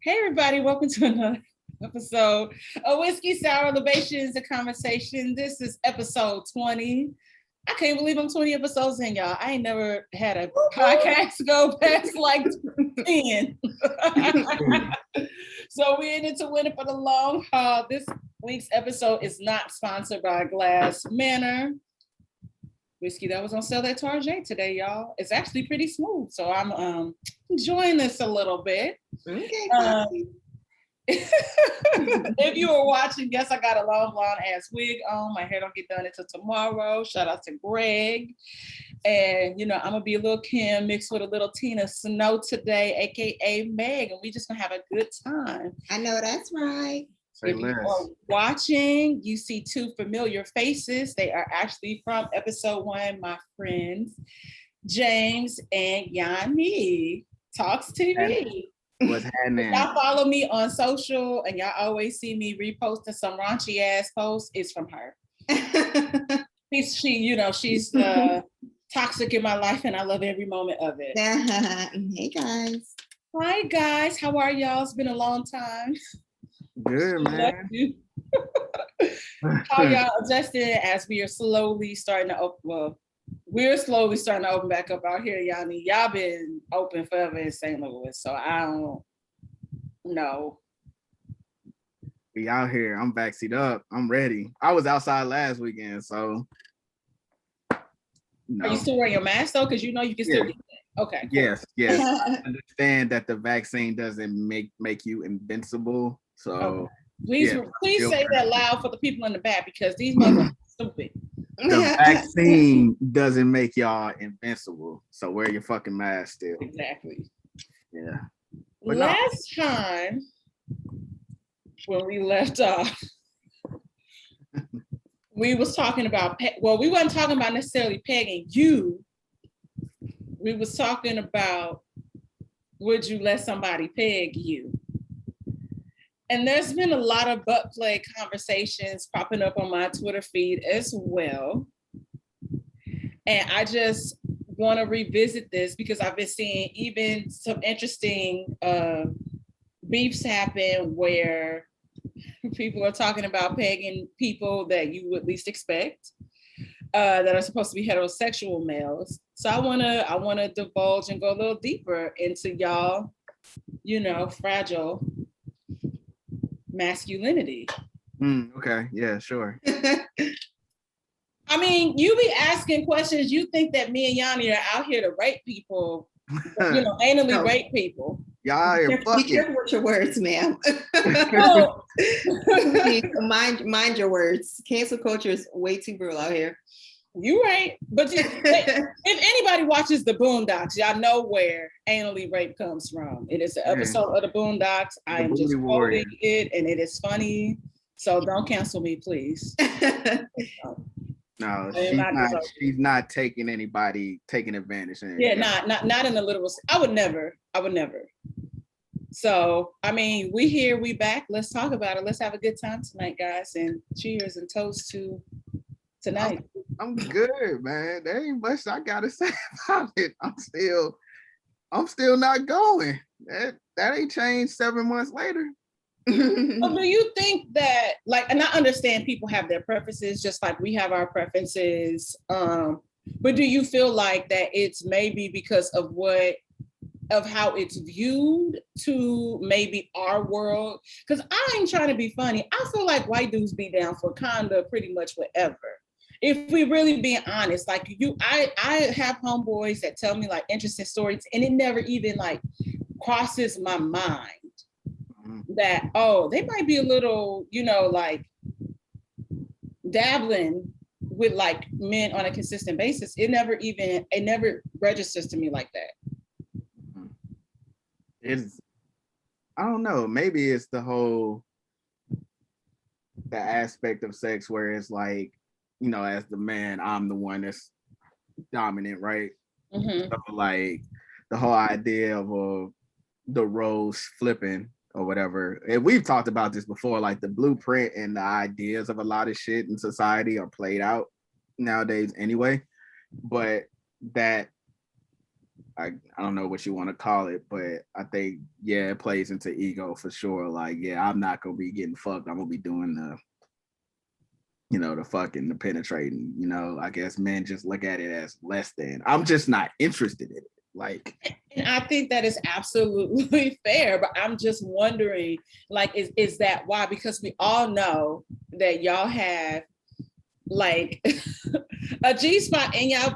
Hey everybody, welcome to another episode of Whiskey Sour Libations and Conversation. This is episode 20. I can't believe I'm 20 episodes in, y'all. I ain't never had a podcast go past like 10. So we're in it to win it for the long haul. This week's episode is not sponsored by Glass Manor. Whiskey that was on sale at Target today, y'all. It's actually pretty smooth. So I'm enjoying this a little bit. Okay. If you were watching, yes, I got a long blonde ass wig on. My hair don't get done until tomorrow. Shout out to Greg. And I'm gonna be a little Kim mixed with a little Tina Snow today, aka Meg, and we just gonna have a good time. I know that's right. If you are watching, you see two familiar faces. They are actually from episode 1, my friends, James and Yoni. Talks TV. What's happening? Y'all follow me on social and y'all always see me reposting some raunchy ass posts. It's from her. She's toxic in my life and I love every moment of it. Hey guys. Hi guys, how are y'all? It's been a long time. Good, man. How y'all adjusting as we are slowly starting to open? Well, we're slowly starting to open back up out here, Yanni. Y'all been open forever in St. Louis, so I don't know. We out here. I'm backseat up. I'm ready. I was outside last weekend, so. No. Are you still wearing your mask though? Because you can still do that. Okay. Cool. Yes. I understand that the vaccine doesn't make you invincible. So okay. Please say that loud for the people in the back because these motherfuckers are stupid. The vaccine doesn't make y'all invincible. So wear your fucking mask still. Exactly. Yeah. But last time when we left off, we was talking about, we wasn't talking about necessarily pegging you. We was talking about, would you let somebody peg you? And there's been a lot of butt play conversations popping up on my Twitter feed as well. And I just want to revisit this because I've been seeing even some interesting beefs happen where people are talking about pegging people that you would least expect that are supposed to be heterosexual males. So I wanna divulge and go a little deeper into y'all, fragile masculinity. Okay, yeah, sure. I mean, you be asking questions. You think that me and Yanni are out here to rape people, anally rape people. Y'all are be careful with your words, ma'am. mind your words. Cancel culture is way too brutal out here. You right, but if anybody watches the Boondocks, y'all know where anally rape comes from. It is an episode of the Boondocks. I am just quoting it, and it is funny. So don't cancel me, please. No, she's not taking advantage of anybody. Yeah, not in the literal sense. I would never. So, I mean, we back. Let's talk about it. Let's have a good time tonight, guys. And cheers and toast to tonight. I'm good, man. There ain't much I gotta say about it. I'm still not going. That ain't changed 7 months later. Well, do you think that, and I understand people have their preferences, just like we have our preferences. But do you feel like that it's maybe because of how it's viewed to maybe our world? Because I ain't trying to be funny. I feel like white dudes be down for kind of pretty much whatever. If we really being honest, I have homeboys that tell me interesting stories, and it never even crosses my mind that they might be a little, dabbling with men on a consistent basis. It never registers to me like that. I don't know. Maybe it's the aspect of sex where it's as the man, I'm the one that's dominant, right? Mm-hmm. So the whole idea of the roles flipping or whatever. And we've talked about this before, the blueprint and the ideas of a lot of shit in society are played out nowadays anyway. But that I don't know what you want to call it, but I think yeah, it plays into ego for sure. Like, yeah, I'm not gonna be getting fucked. I'm gonna be doing the, you know, the fucking, the penetrating. You know, I guess men just look at it as less than. I'm just not interested in it. Like, and I think that is absolutely fair, but I'm just wondering, like, is that why? Because we all know that y'all have like a G spot in y'all.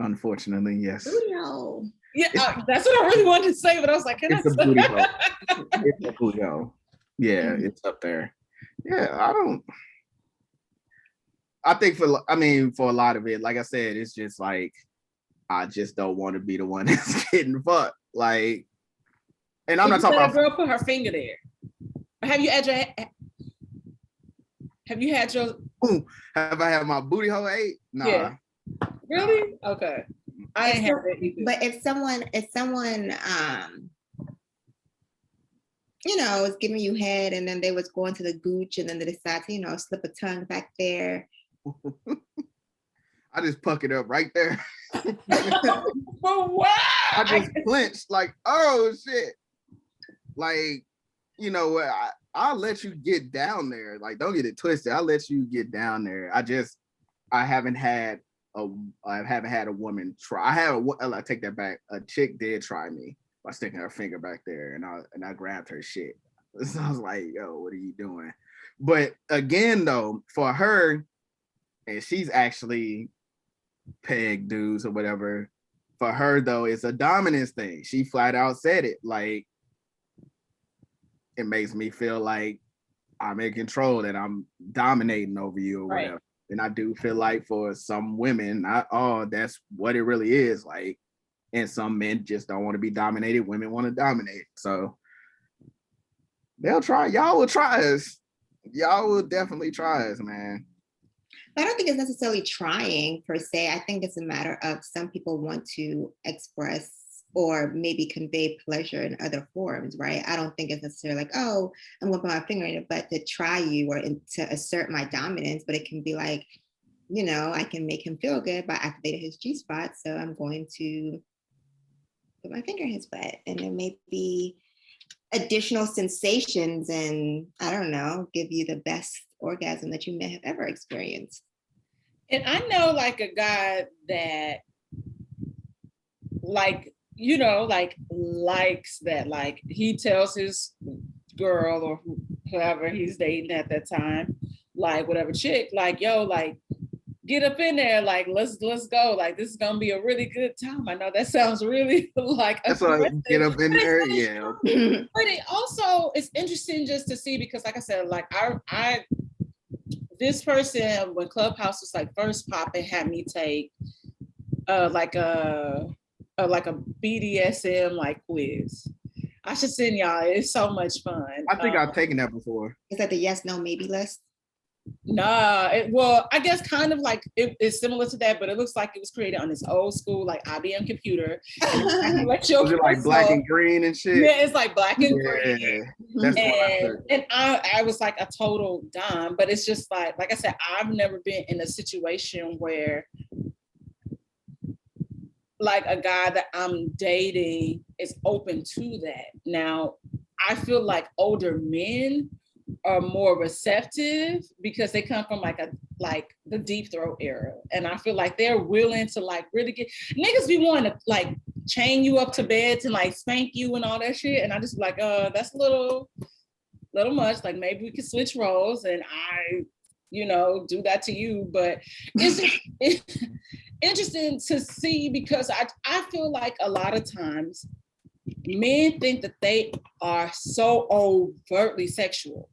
unfortunately, yes. No. Yeah, that's what I really wanted to say, but I was like, can It's I a booty hole. It's a booty hole. Yeah, it's up there. Yeah, I think for a lot of it, like I said, it's just like I just don't want to be the one that's getting fucked. Like, and I'm not talking about a girl put her finger there. Have you had your have I had my booty hole ate? Nah. Yeah. Really? Okay. I ain't have that either. But if someone you know, was giving you head and then they was going to the gooch and then they decide to, you know, slip a tongue back there. I just puck it up right there. For what? I just flinched like, oh shit. Like, you know what? I'll let you get down there. Like, don't get it twisted. I'll let you get down there. I haven't had a woman try. I take that back. A chick did try me by sticking her finger back there, and I grabbed her shit. So I was like, yo, what are you doing? But again, though, for her, and she's actually pegged dudes or whatever. For her, though, it's a dominance thing. She flat out said it. Like, it makes me feel like I'm in control, that I'm dominating over you or whatever. And I do feel like for some women, not all, that's what it really is. Like, and some men just don't want to be dominated. Women want to dominate. So they'll try. Y'all will try us. Y'all will definitely try us, man. I don't think it's necessarily trying per se. I think it's a matter of some people want to express or maybe convey pleasure in other forms, right? I don't think it's necessarily like, oh, I'm gonna put my finger in it, but to try you or to assert my dominance, but it can be like, you know, I can make him feel good by activating his G-spot, so I'm going to put my finger in his butt. And there may be additional sensations and, I don't know, give you the best orgasm that you may have ever experienced. And I know like a guy that like, you know, like likes that, like he tells his girl or whoever he's dating at that time, like whatever chick, like, yo, like get up in there, like let's go, like this is gonna be a really good time. I know that sounds really like that's why get up in there, yeah. But it also is interesting just to see, because like I said, like I this person, when Clubhouse was like first popping, had me take like a BDSM like quiz. I should send y'all. It's so much fun. I think I've taken that before. Is that the yes, no, maybe list? Nah, well, I guess kind of like it's similar to that, but it looks like it was created on this old school like IBM computer. Was it like black and green and shit? Yeah, it's like black and green. That's and I was like a total dime, but it's just like I said, I've never been in a situation where like a guy that I'm dating is open to that. Now, I feel like older men are more receptive because they come from like the deep throat era. And I feel like they're willing to like really get, niggas be wanting to like chain you up to bed to like spank you and all that shit. And I just be like, that's a little much. Like maybe we could switch roles and I, you know, do that to you. But it's interesting to see, because I feel like a lot of times men think that they are so overtly sexual.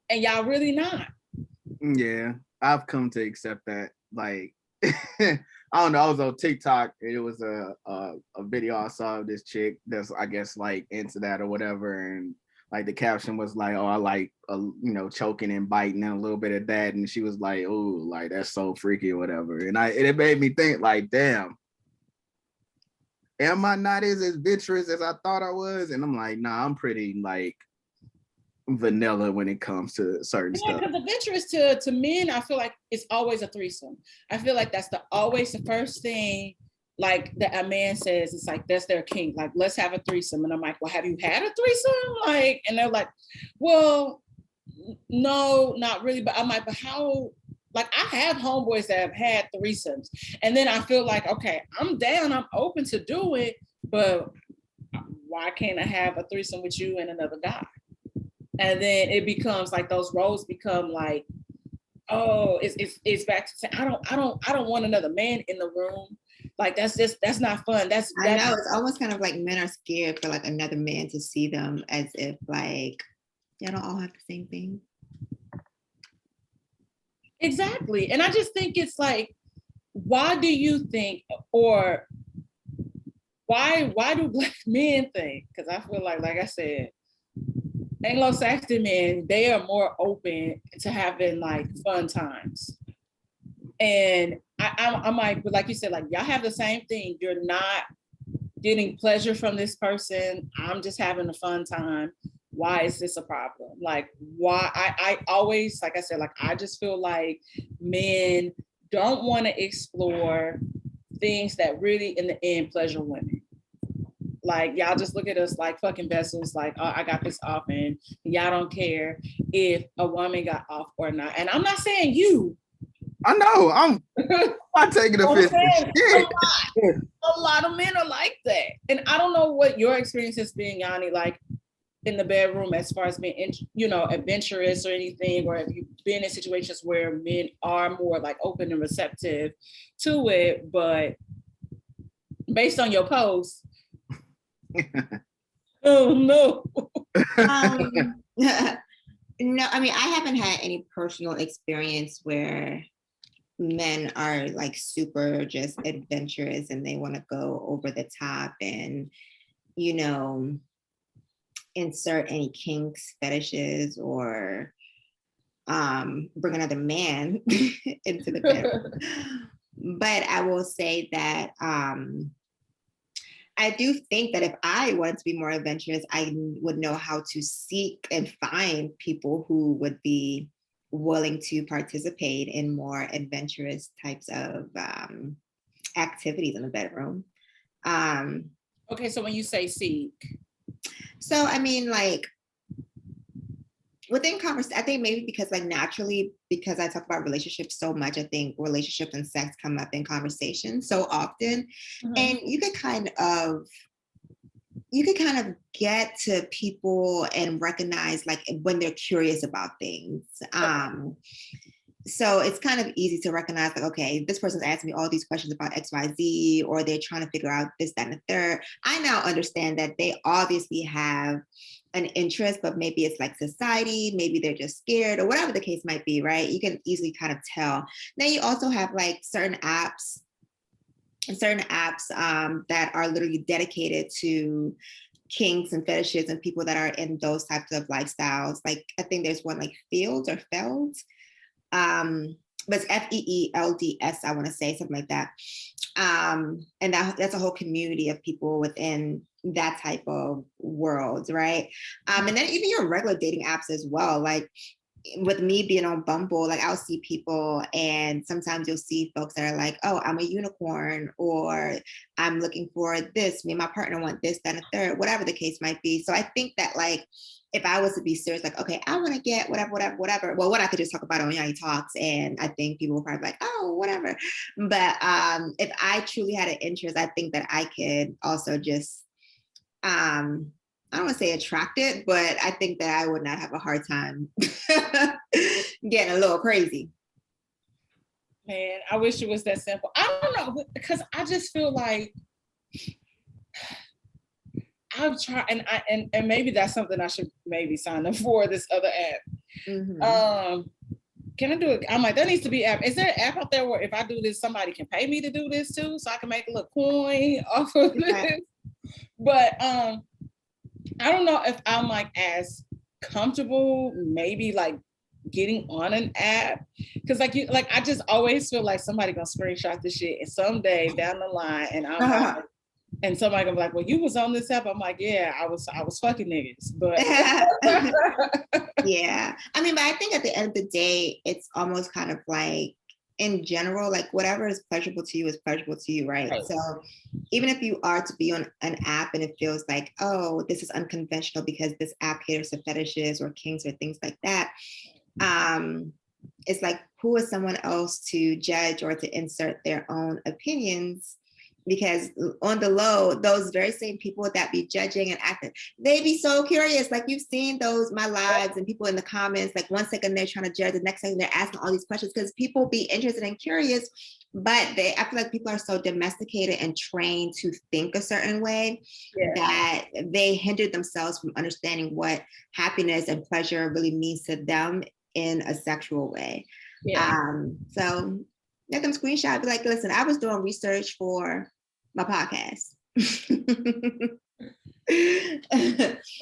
And y'all really not. Yeah, I've come to accept that. Like, I don't know. I was on TikTok. And it was a video I saw of this chick that's, I guess, like into that or whatever. And like the caption was like, "Oh, I like, you know, choking and biting and a little bit of that." And she was like, "Oh, like that's so freaky or whatever." And it made me think, like, damn, am I not as adventurous as I thought I was? And I'm like, nah, I'm pretty like vanilla when it comes to certain stuff. Because adventurous to men, I feel like it's always a threesome. I feel like that's always the first thing like a man says, it's like, that's their kink. Like, let's have a threesome. And I'm like, well, have you had a threesome? Like, and they're like, well, no, not really. But I'm like, but how? Like, I have homeboys that have had threesomes. And then I feel like, okay, I'm down, I'm open to do it, but why can't I have a threesome with you and another guy? And then it becomes like those roles become like, oh, it's back to saying, I don't want another man in the room. Like, that's not fun. I know, it's almost kind of like men are scared for like another man to see them, as if like y'all don't all have the same thing. Exactly. And I just think it's like, why do you think, or why do Black men think? Because I feel like I said, Anglo-Saxon men, they are more open to having like fun times. And I'm like, but like you said, like, y'all have the same thing. You're not getting pleasure from this person. I'm just having a fun time. Why is this a problem? Like, why? I always, like I said, like, I just feel like men don't want to explore things that really in the end pleasure women. Like, y'all just look at us like fucking vessels, like, oh, I got this off, and y'all don't care if a woman got off or not. And I'm not saying you. I know, I'm not taking offense. A lot of men are like that. And I don't know what your experience has been, Yanni, like in the bedroom, as far as being, you know, adventurous or anything, or have you been in situations where men are more like open and receptive to it, but based on your post, oh no. No, I mean, I haven't had any personal experience where men are like super just adventurous and they want to go over the top and, you know, insert any kinks, fetishes, or bring another man into the bedroom. But I will say that I do think that if I wanted to be more adventurous, I would know how to seek and find people who would be willing to participate in more adventurous types of activities in the bedroom. Okay, so when you say seek. So, I mean, like, within conversation, I think maybe because like naturally, because I talk about relationships so much, I think relationships and sex come up in conversation so often. Mm-hmm. And you could kind of get to people and recognize like when they're curious about things. So it's kind of easy to recognize like, okay, this person's asking me all these questions about XYZ, or they're trying to figure out this, that, and the third. I now understand that they obviously have an interest, but maybe it's like society, maybe they're just scared, or whatever the case might be, right? You can easily kind of tell. Then you also have like certain apps that are literally dedicated to kinks and fetishes and people that are in those types of lifestyles. Like, I think there's one like Fields or Felds. But it's FEELDS, I want to say, something like that. And that's a whole community of people within that type of world, right? And then even your regular dating apps as well. Like, with me being on Bumble, like, I'll see people, and sometimes you'll see folks that are like, oh, I'm a unicorn, or I'm looking for this, me and my partner want this, that, and a third, whatever the case might be. So I think that, like, if I was to be serious, like, okay, I want to get whatever. Well, what I could just talk about it on Yoni Talks, and I think people will probably be like, oh, whatever. But if I truly had an interest, I think that I could also just, I don't want to say attracted, but I think that I would not have a hard time getting a little crazy. Man, I wish it was that simple. I don't know, because I just feel like I've tried, and maybe that's something I should maybe sign up for, this other app. Mm-hmm. Can I do it? I'm like, there needs to be an app. Is there an app out there where if I do this, somebody can pay me to do this too, so I can make a little coin off of this? But I don't know if I'm like as comfortable, maybe like getting on an app, because like I just always feel like somebody gonna screenshot this shit, and someday down the line, and I'm like, and somebody gonna be like, well, you was on this app. I'm like, yeah, I was fucking niggas, but yeah. I mean, but I think at the end of the day, it's almost kind of like in general, like whatever is pleasurable to you is pleasurable to you, right? Right. So even if you are to be on an app and it feels like, oh, this is unconventional because this app caters to fetishes or kinks or things like that, it's like, who is someone else to judge or to insert their own opinions? Because on the low, those very same people that be judging and acting, they be so curious. Like you've seen those, my lives, and people in the comments, like 1 second they're trying to judge, the next second they're asking all these questions because people be interested and curious, but I feel like people are so domesticated and trained to think a certain way that they hinder themselves from understanding what happiness and pleasure really means to them in a sexual way. So let them screenshot, be like, listen, I was doing research for my podcast.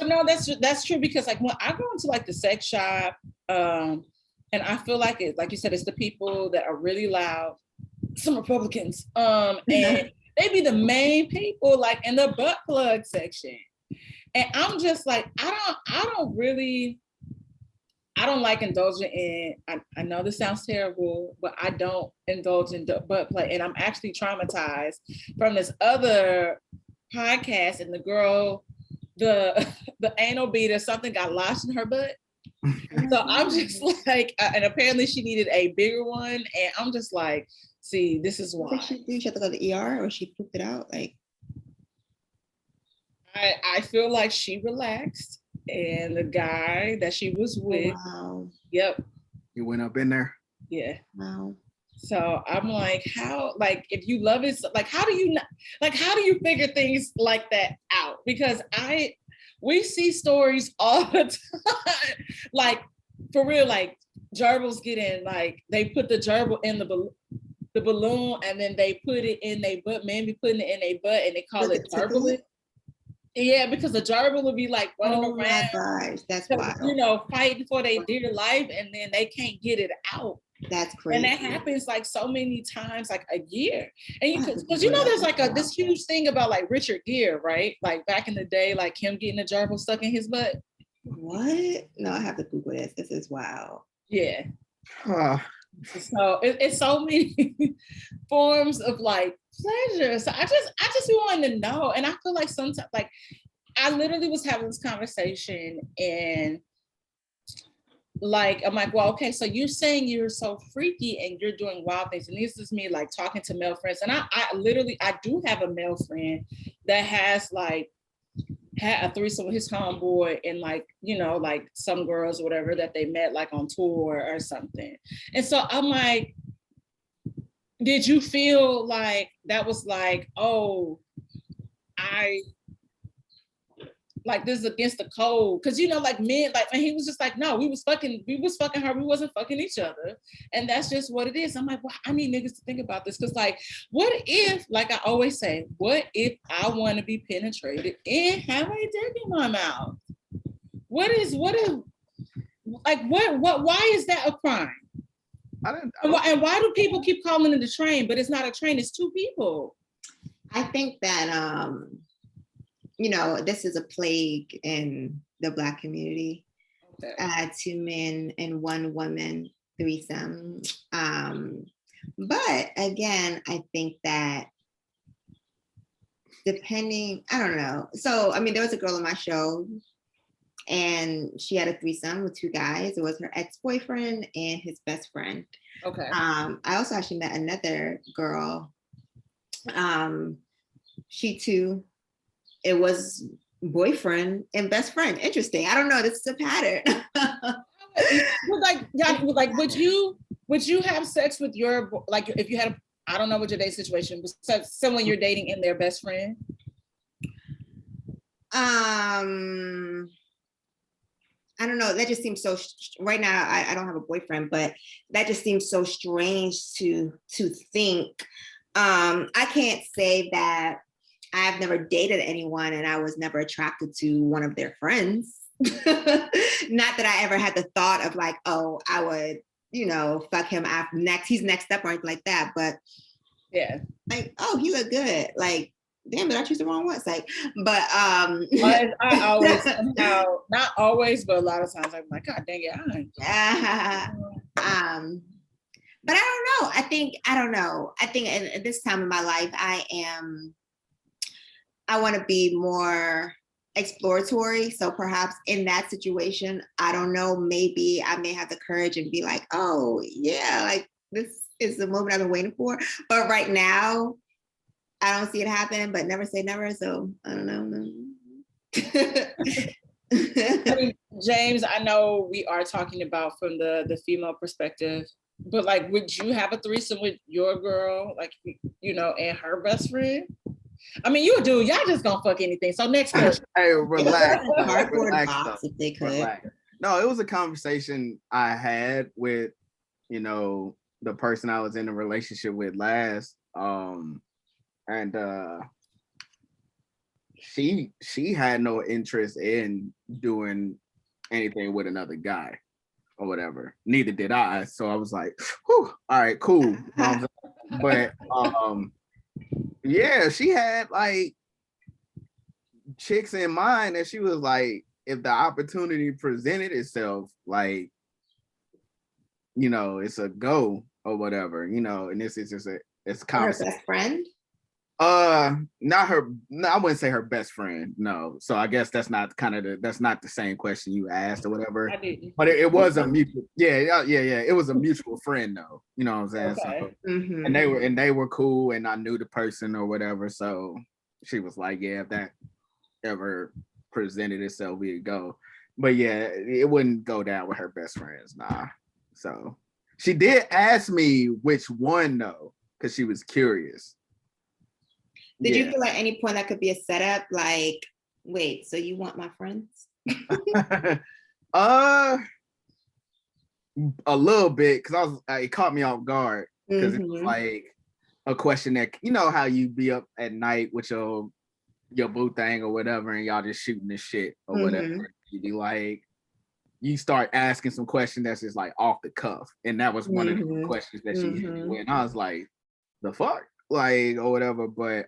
No, that's true, because like when I go into like the sex shop, and I feel like it, like you said, it's the people that are really loud, some Republicans, and they be the main people like in the butt plug section. And I'm just like, I don't like indulging in, I know this sounds terrible, but I don't indulge in butt play. And I'm actually traumatized from this other podcast, and the girl, the anal beater, something got lodged in her butt. So I'm just like, and apparently she needed a bigger one. And I'm just like, see, this is why. What did she do? She had to go to the ER, or she pooped it out? Like, I feel like she relaxed. And the guy that she was with, yep. You went up in there? Yeah. Wow. So I'm like, how, like, if you love it, like, how do you figure things like that out? Because we see stories all the time, like, for real, like, gerbils get in, like, they put the gerbil in the balloon, and then they put it in their butt, men be putting it in their butt, and they call it gerbil. Yeah, because the gerbil will be like running around. My gosh, that's wild. Fighting for their dear life, and then they can't get it out. That's crazy. And that happens like so many times, like a year. And because there's like this huge thing about like Richard Gere, right? Like back in the day, like him getting a gerbil stuck in his butt. What? No, I have to Google this. This is wild. Yeah. So it's so many forms of like pleasure. So I just wanted to know. And I feel like sometimes, like, I literally was having this conversation, and like, I'm like, well, okay, so you're saying you're so freaky and you're doing wild things. And this is me like talking to male friends. And I do have a male friend that has like had a threesome with his homeboy and like, like some girls or whatever that they met like on tour or something. And so I'm like, did you feel like that was like, oh, like this is against the code? Because like men, like, and he was just like, no, we was fucking her, we wasn't fucking each other, and that's just what it is. I'm like, well, I need niggas to think about this, because like, what if, like I always say, what if I want to be penetrated and have a dick in my mouth? What is why is that a crime? And why do people keep calling it a train, but it's not a train, it's two people? I think that this is a plague in the Black community. Okay. 2 men and 1 woman threesome. But again, I think that depending, I don't know. So, I mean, there was a girl on my show, and she had a threesome with 2 guys. It was her ex-boyfriend and his best friend. Okay. I also actually met another girl. She too, it was boyfriend and best friend. Interesting. I don't know. This is a pattern. like, would you have sex with your, like, if you had I don't know what your date situation was, someone you're dating and their best friend? I don't know. That just seems so, right now, I don't have a boyfriend, but that just seems so strange to think. I can't say that I've never dated anyone and I was never attracted to one of their friends. Not that I ever had the thought of like, oh, I would, fuck him after he's next up or anything like that. But yeah, like, oh, he looked good. Like, damn, did I choose the wrong one? It's like, but I always somehow, not always, but a lot of times I'm like, God dang it, But I don't know. I don't know. I think at this time in my life, I want to be more exploratory. So perhaps in that situation, I don't know, maybe I may have the courage and be like, oh yeah, like this is the moment I've been waiting for. But right now, I don't see it happen, but never say never. So I don't know. I mean, James, I know we are talking about from the female perspective, but like, would you have a threesome with your girl, like, you know, and her best friend? I mean, you do. Y'all just gonna fuck anything. So next question. Hey, relax. Cardboard Relax, box if they could. relax. No, it was a conversation I had with, you know, the person I was in a relationship with last. And she had no interest in doing anything with another guy or whatever. Neither did I. So I was like, whew, all right, cool. But yeah, she had like chicks in mind, and she was like, if the opportunity presented itself, like, you know, it's a go or whatever, you know, and this is just it's a conversation. Her best friend? Not her. No, I wouldn't say her best friend. No, so I guess that's not that's not the same question you asked or whatever. I didn't. But it was a mutual. Yeah. It was a mutual friend though. You know what I'm saying? Okay. So, and they were cool, and I knew the person or whatever. So she was like, yeah, if that ever presented itself, we'd go. But yeah, it wouldn't go down with her best friends. Nah. So she did ask me which one though, because she was curious. Did you feel at any point that could be a setup? Like, wait, so you want my friends? A little bit, because it caught me off guard because it was like a question that, you know, how you be up at night with your boo thing or whatever, and y'all just shooting this shit or whatever. You be like, you start asking some questions that's just like off the cuff, and that was one of the questions that she hit me with, and I was like, the fuck, like, or whatever. But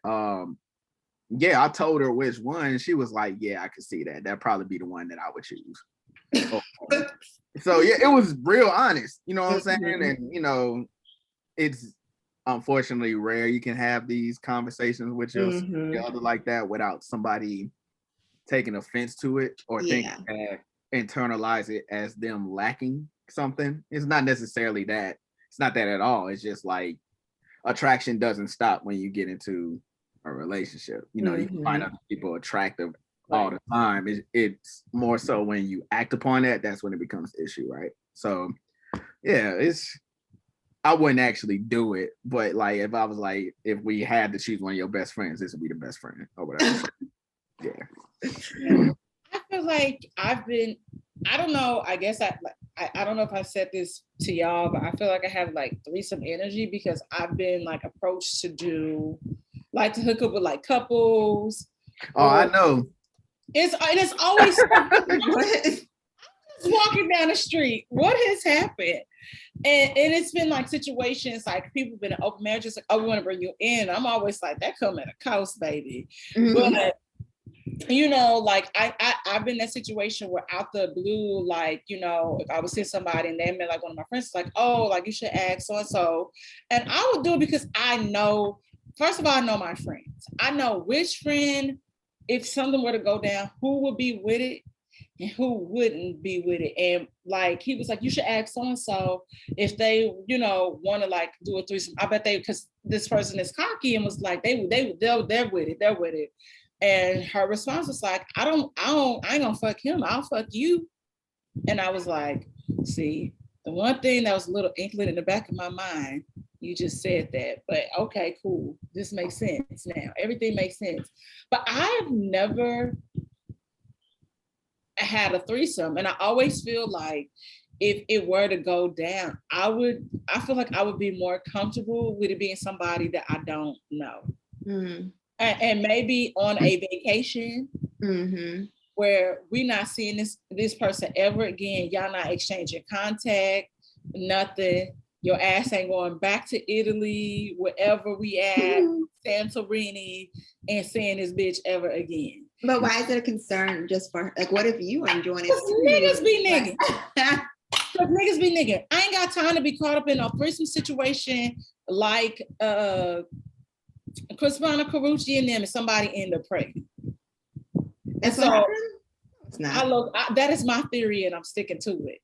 yeah, I told her which one. She was like, yeah, I could see that. That'd probably be the one that I would choose. So yeah, it was real honest, you know what I'm saying? And you know, it's unfortunately rare you can have these conversations with your other like that without somebody taking offense to it or thinking that, internalize it as them lacking something. It's not necessarily that. It's not that at all. It's just like attraction doesn't stop when you get into a relationship. You know, you can find other people attractive all the time. It's more so when you act upon that, that's when it becomes an issue, right? So yeah, I wouldn't actually do it, but like if I was like, if we had to choose one of your best friends, this would be the best friend or whatever. Yeah. I feel like I don't know, I guess I don't know if I said this to y'all, but I feel like I have like threesome energy because I've been like approached to do, like to hook up with like couples. Oh, I know. It's always just walking down the street. What has happened? And it's been like situations like people been in open marriages, like, oh, we want to bring you in. I'm always like, that come at a cost, baby. But you know, like I've been in that situation where out the blue, like, you know, if I would see somebody and they met like one of my friends, like, oh, like you should ask so and so, and I would do it because I know, first of all, I know my friends. I know which friend, if something were to go down, who would be with it and who wouldn't be with it. And like he was like, you should ask so and so if they, you know, want to like do a threesome. I bet they, because this person is cocky and was like, they're with it. And her response was like, I ain't gonna fuck him. I'll fuck you. And I was like, see, the one thing that was a little inkling in the back of my mind, you just said that, but okay, cool. This makes sense now. Everything makes sense. But I've never had a threesome. And I always feel like if it were to go down, I feel like I would be more comfortable with it being somebody that I don't know. And maybe on a vacation where we're not seeing this person ever again. Y'all not exchanging contact, nothing. Your ass ain't going back to Italy, wherever we at, Santorini, and seeing this bitch ever again. But why is it a concern just for, like, what if you are enjoying it? Niggas be niggas. Cause niggas be nigga. I ain't got time to be caught up in a threesome situation like Chris Brown, Carucci, and them, and somebody end up pregnant. That's so what happened? It's not. That is my theory, and I'm sticking to it.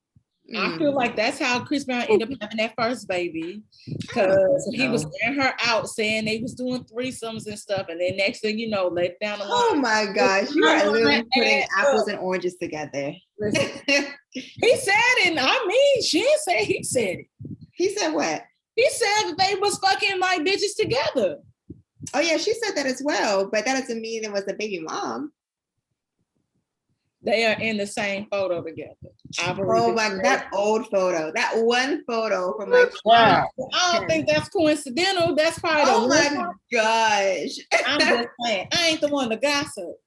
I feel like that's how Chris Brown ended up having that first baby, because he was wearing her out saying they was doing threesomes and stuff, and then next thing you know, later down the line. Oh my gosh, you are literally putting apples and oranges together. Listen, he said it, and I mean, she didn't say he said it. He said what? He said that they was fucking like bitches together. Oh yeah, she said that as well, but that doesn't mean it was a baby mom. They are in the same photo together. Oh my, that old photo, that one photo from like. Wow. I don't think that's coincidental. That's probably. Oh my gosh! I'm just saying, I ain't the one to gossip.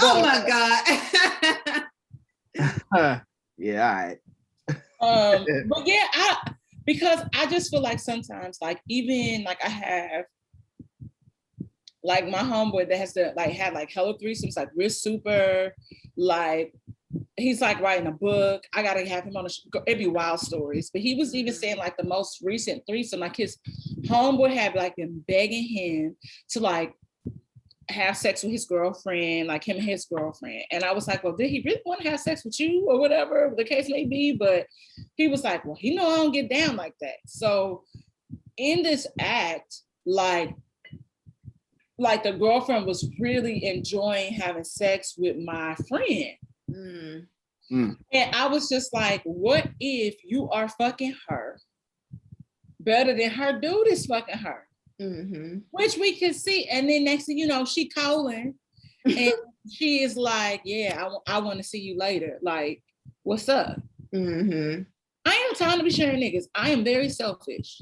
Oh my god. Yeah, all right. But yeah, because I just feel like sometimes, like even like I have. Like my homeboy that has to like had like hella threesomes, like we're super, like he's like writing a book. I gotta have him on it'd be wild stories. But he was even saying like the most recent threesome, like his homeboy had like been begging him to like have sex with his girlfriend, like him and his girlfriend. And I was like, well, did he really want to have sex with you or whatever the case may be? But he was like, well, he know I don't get down like that. So in this act, like the girlfriend was really enjoying having sex with my friend. And I was just like, what if you are fucking her better than her dude is fucking her? Which we could see. And then next thing you know, she calling and she is like, yeah, I want to see you later. Like, what's up? I ain't have time to be sharing niggas. I am very selfish.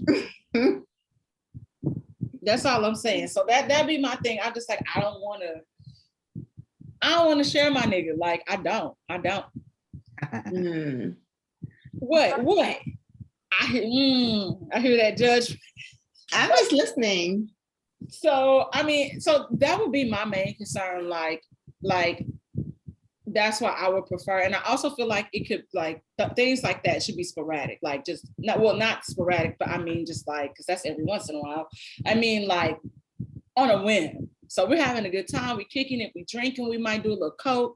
That's all I'm saying. So that'd be my thing. I'm just like, I don't want to share my nigga. Like, I don't. What? I hear that judge. I was listening. So, I mean, so that would be my main concern. Like that's why I would prefer. And I also feel like it could like things like that should be sporadic. Like just not sporadic, but I mean, just like, cause that's every once in a while. I mean, like on a whim. So we're having a good time. We kicking it, we drinking, we might do a little coke.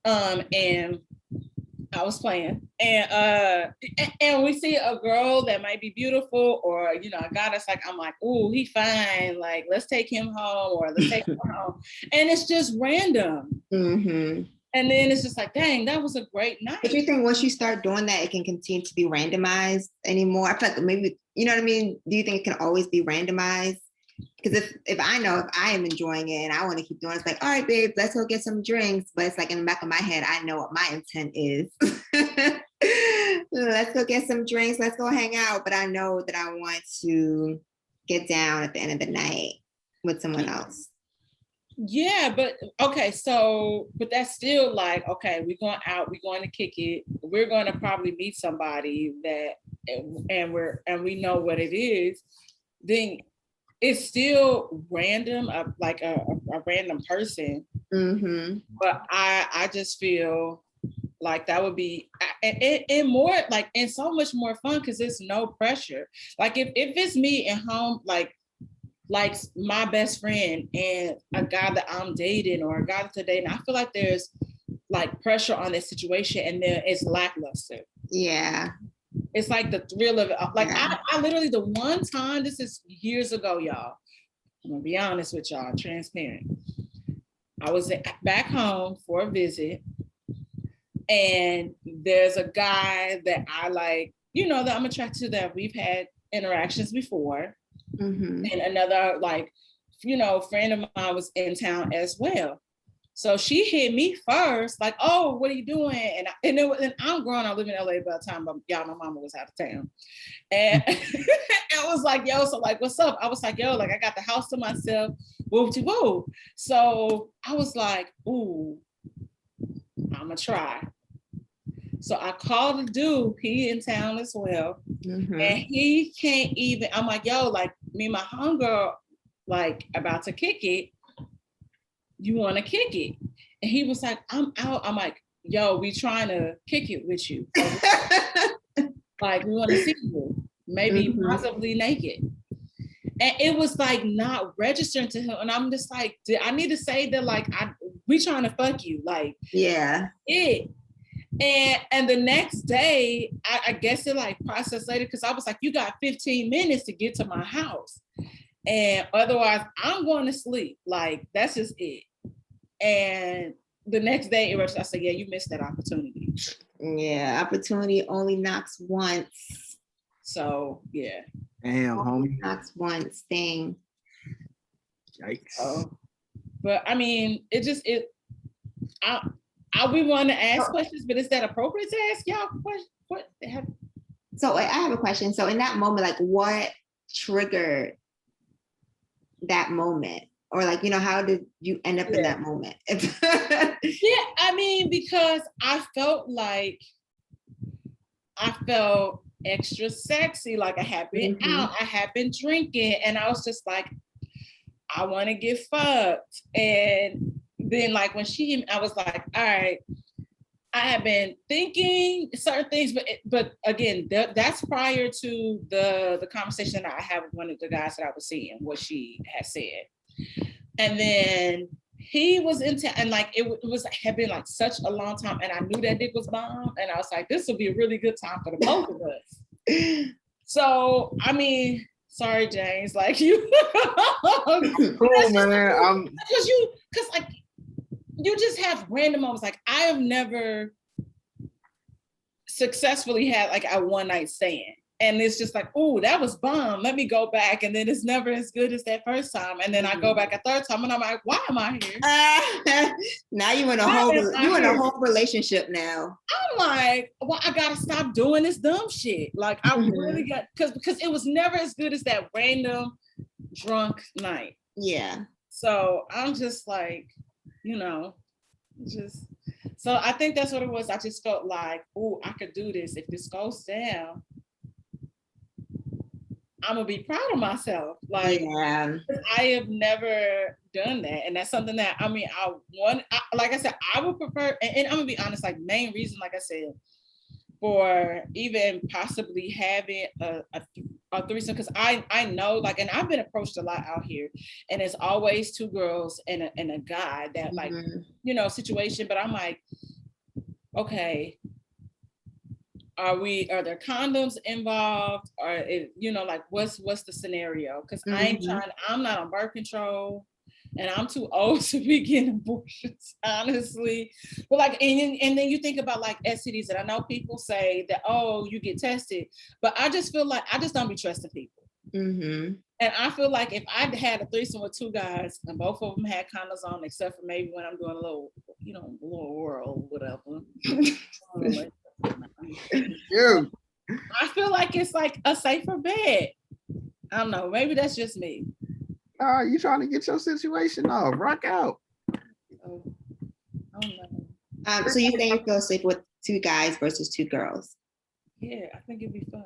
And I was playing and we see a girl that might be beautiful or, you know, a guy that's like, I'm like, ooh, he fine. Like, let's take him home or let's take him home. And it's just random. And then it's just like, dang, that was a great night. But you think once you start doing that, it can continue to be randomized anymore? I feel like maybe, you know what I mean? Do you think it can always be randomized? Because if I know if I am enjoying it and I want to keep doing it, it's like, all right, babe, let's go get some drinks. But it's like in the back of my head, I know what my intent is. Let's go get some drinks. Let's go hang out. But I know that I want to get down at the end of the night with someone else. Yeah, but okay, so but that's still like, okay, we're going out, we're going to kick it, we're going to probably meet somebody that and we know what it is, then it's still random, like a random person. But I just feel like that would be and more like and so much more fun because there's no pressure. Like if it's me at home, like my best friend and a guy that I'm dating or a guy that's dating, I feel like there's like pressure on this situation and then it's lackluster. Yeah. It's like the thrill of it. Like I literally, the one time, this is years ago, y'all. I'm gonna be honest with y'all, transparent. I was back home for a visit and there's a guy that I like, you know, that I'm attracted to, that we've had interactions before. And another like, you know, friend of mine was in town as well. So she hit me first, like, oh, what are you doing? And I'm grown, I live in LA by the time y'all, my mama was out of town. And I was like, yo, so like, what's up? I was like, yo, like I got the house to myself, whoop-de-whoop. So I was like, ooh, I'ma try. So I called the dude, he in town as well. And he can't even, I'm like, yo, like me and my homegirl, like about to kick it. You want to kick it? And he was like, I'm out. I'm like, yo, we trying to kick it with you. Like, we want to see you, maybe possibly naked. And it was like not registering to him. And I'm just like, I need to say that, like, we trying to fuck you. Like, yeah. it. And the next day, I guess it like processed later, because I was like, you got 15 minutes to get to my house. And otherwise, I'm going to sleep. Like, that's just it. And the next day, I said, yeah, you missed that opportunity. Yeah, opportunity only knocks once. So, yeah. Damn, homie. Knocks once thing. Yikes. But I mean, we want to ask questions, but is that appropriate to ask y'all questions? So I have a question. So in that moment, like, what triggered that moment? Or like, you know, how did you end up in that moment? Yeah, I mean, because I felt extra sexy. Like, I had been out, I had been drinking, and I was just like, I want to get fucked. And then, like, when I was like, all right, I have been thinking certain things, but again, that's prior to the conversation that I had with one of the guys that I was seeing, what she had said. And then he was into, and like, had been like such a long time, and I knew that dick was bomb, and I was like, this will be a really good time for the both of us. So, I mean, sorry, James, like, you. Cool, man. Because like, you just have random moments. Like, I have never successfully had like a one night stand. And it's just like, oh, that was bomb. Let me go back. And then it's never as good as that first time. And then I go back a third time and I'm like, why am I here? Now you in a whole relationship now. I'm like, well, I gotta stop doing this dumb shit. Like, I really got, because it was never as good as that random drunk night. Yeah. So I'm just like, you know, so I think that's what it was. I just felt like, oh, I could do this. If this goes down, I'm gonna be proud of myself. Like, I have never done that, and that's something that, I mean, like I said, I would prefer. And I'm gonna be honest. Like, main reason, like I said, for even possibly having a threesome, because I know, like, and I've been approached a lot out here, and it's always two girls and a guy that, like, you know, situation. But I'm like, okay, are there condoms involved, or you know, like, what's the scenario? Because I'm not on birth control, and I'm too old to be getting abortions, honestly. But like, and then you think about like STDs, and I know people say that, oh, you get tested, but I just feel like I just don't be trusting people. And I feel like if I had a threesome with two guys and both of them had condoms on, except for maybe when I'm doing a little, you know, a little oral, whatever. I feel like it's like a safer bet. I don't know. Maybe that's just me. You trying to get your situation off? Rock out. Oh, I don't know. So you think you feel safe with two guys versus two girls? Yeah, I think it'd be fun.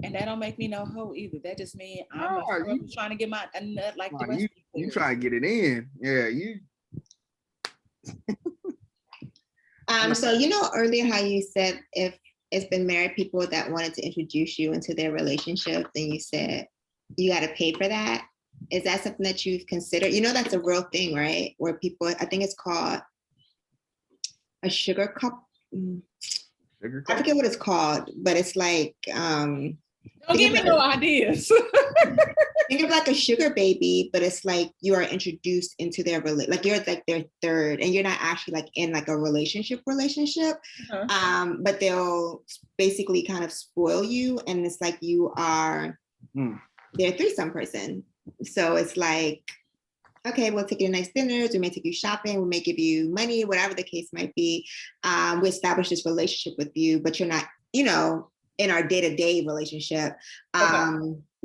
And that don't make me no hoe either. That just means I'm trying to get my nut like the rest of you trying to get it in. Yeah, you. So you know earlier how you said if it's been married people that wanted to introduce you into their relationship, then you said you got to pay for that. Is that something that you've considered? You know, that's a real thing, right? Where people, I think it's called a sugar cup. I forget what it's called, but it's like don't give me no ideas. Think of like a sugar baby, but it's like you are introduced into their like you're like their third, and you're not actually like in like a relationship, but they'll basically kind of spoil you, and it's like you are their threesome person. So it's like, okay, we'll take you to nice dinners, we may take you shopping, we may give you money, whatever the case might be. We establish this relationship with you, but you're not, you know, in our day-to-day relationship.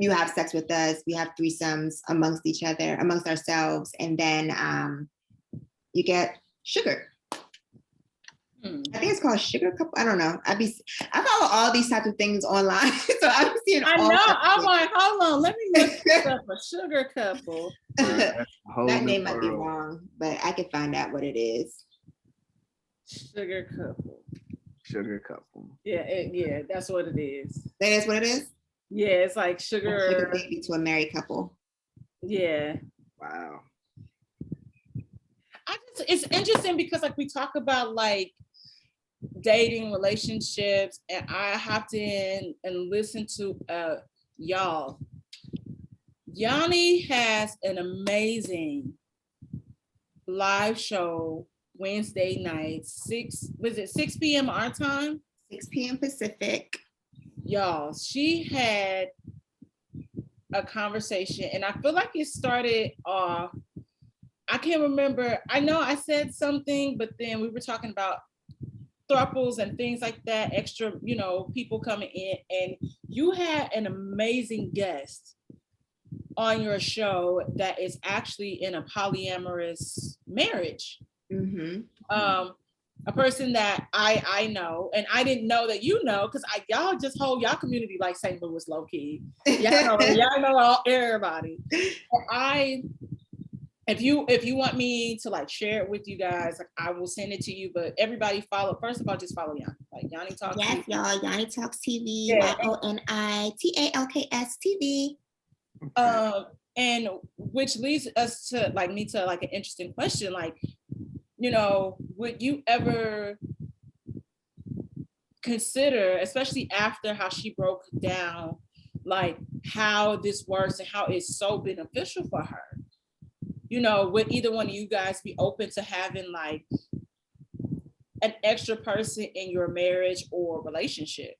You have sex with us, we have threesomes amongst each other, amongst ourselves, and then you get sugar. I think it's called sugar couple. I don't know. I follow all these types of things online. So I'm seeing. I know. I'm like, hold on. Let me look this up. A sugar couple. That name might be wrong, but I can find out what it is. Sugar couple. Sugar couple. Yeah, yeah, that's what it is. That is what it is? Yeah, it's like Sugar sugar. baby to a married couple. Yeah. Wow. It's interesting because like we talk about like dating relationships, and I hopped in and listened to y'all. Yoni has an amazing live show Wednesday night, 6 p.m. our time? 6 p.m. Pacific. Y'all, she had a conversation, and I feel like it started off, I can't remember. I know I said something, but then we were talking about thruples and things like that, extra, people coming in, and you had an amazing guest on your show that is actually in a polyamorous marriage. Mm-hmm. A person that I know, and I didn't know that because y'all just hold y'all community like St. Louis low key. Y'all know everybody. If you want me to like share it with you guys, like I will send it to you. But everybody follow. First of all, just follow Yoni. Like Yoni Talks. Yes, TV. y'all. Yoni Talks TV. Yeah. YONITALKS TV. And which leads us to like me to like an interesting question. Like, would you ever consider, especially after how she broke down, like how this works and how it's so beneficial for her? Would either one of you guys be open to having like an extra person in your marriage or relationship?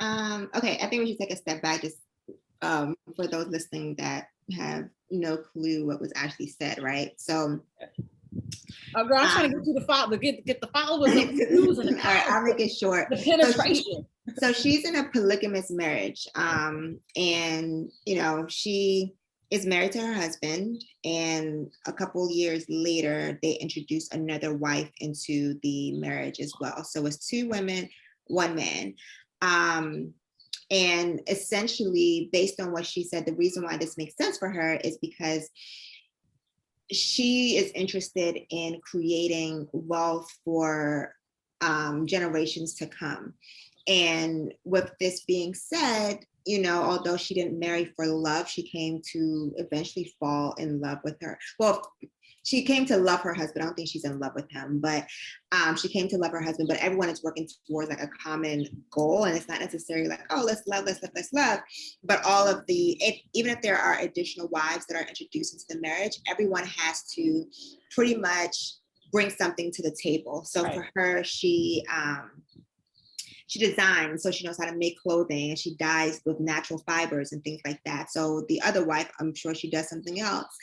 Okay, I think we should take a step back just for those listening that have no clue what was actually said, right? So girl, I'm trying to get you the follow, get the followers of the views and the all right, I'll make it short. The penetration. So she's in a polygamous marriage, and she is married to her husband, and a couple years later they introduce another wife into the marriage as well. So it's 2 women, 1 man. And essentially, based on what she said, the reason why this makes sense for her is because she is interested in creating wealth for generations to come. And with this being said, although she didn't marry for love, she came to eventually fall in love with her. Well, she came to love her husband. I don't think she's in love with him, but she came to love her husband. But everyone is working towards like a common goal, and it's not necessarily like, oh, let's love. But all of even if there are additional wives that are introduced into the marriage, everyone has to pretty much bring something to the table. So right. For her, she designs, so she knows how to make clothing, and she dyes with natural fibers and things like that. So the other wife, I'm sure she does something else.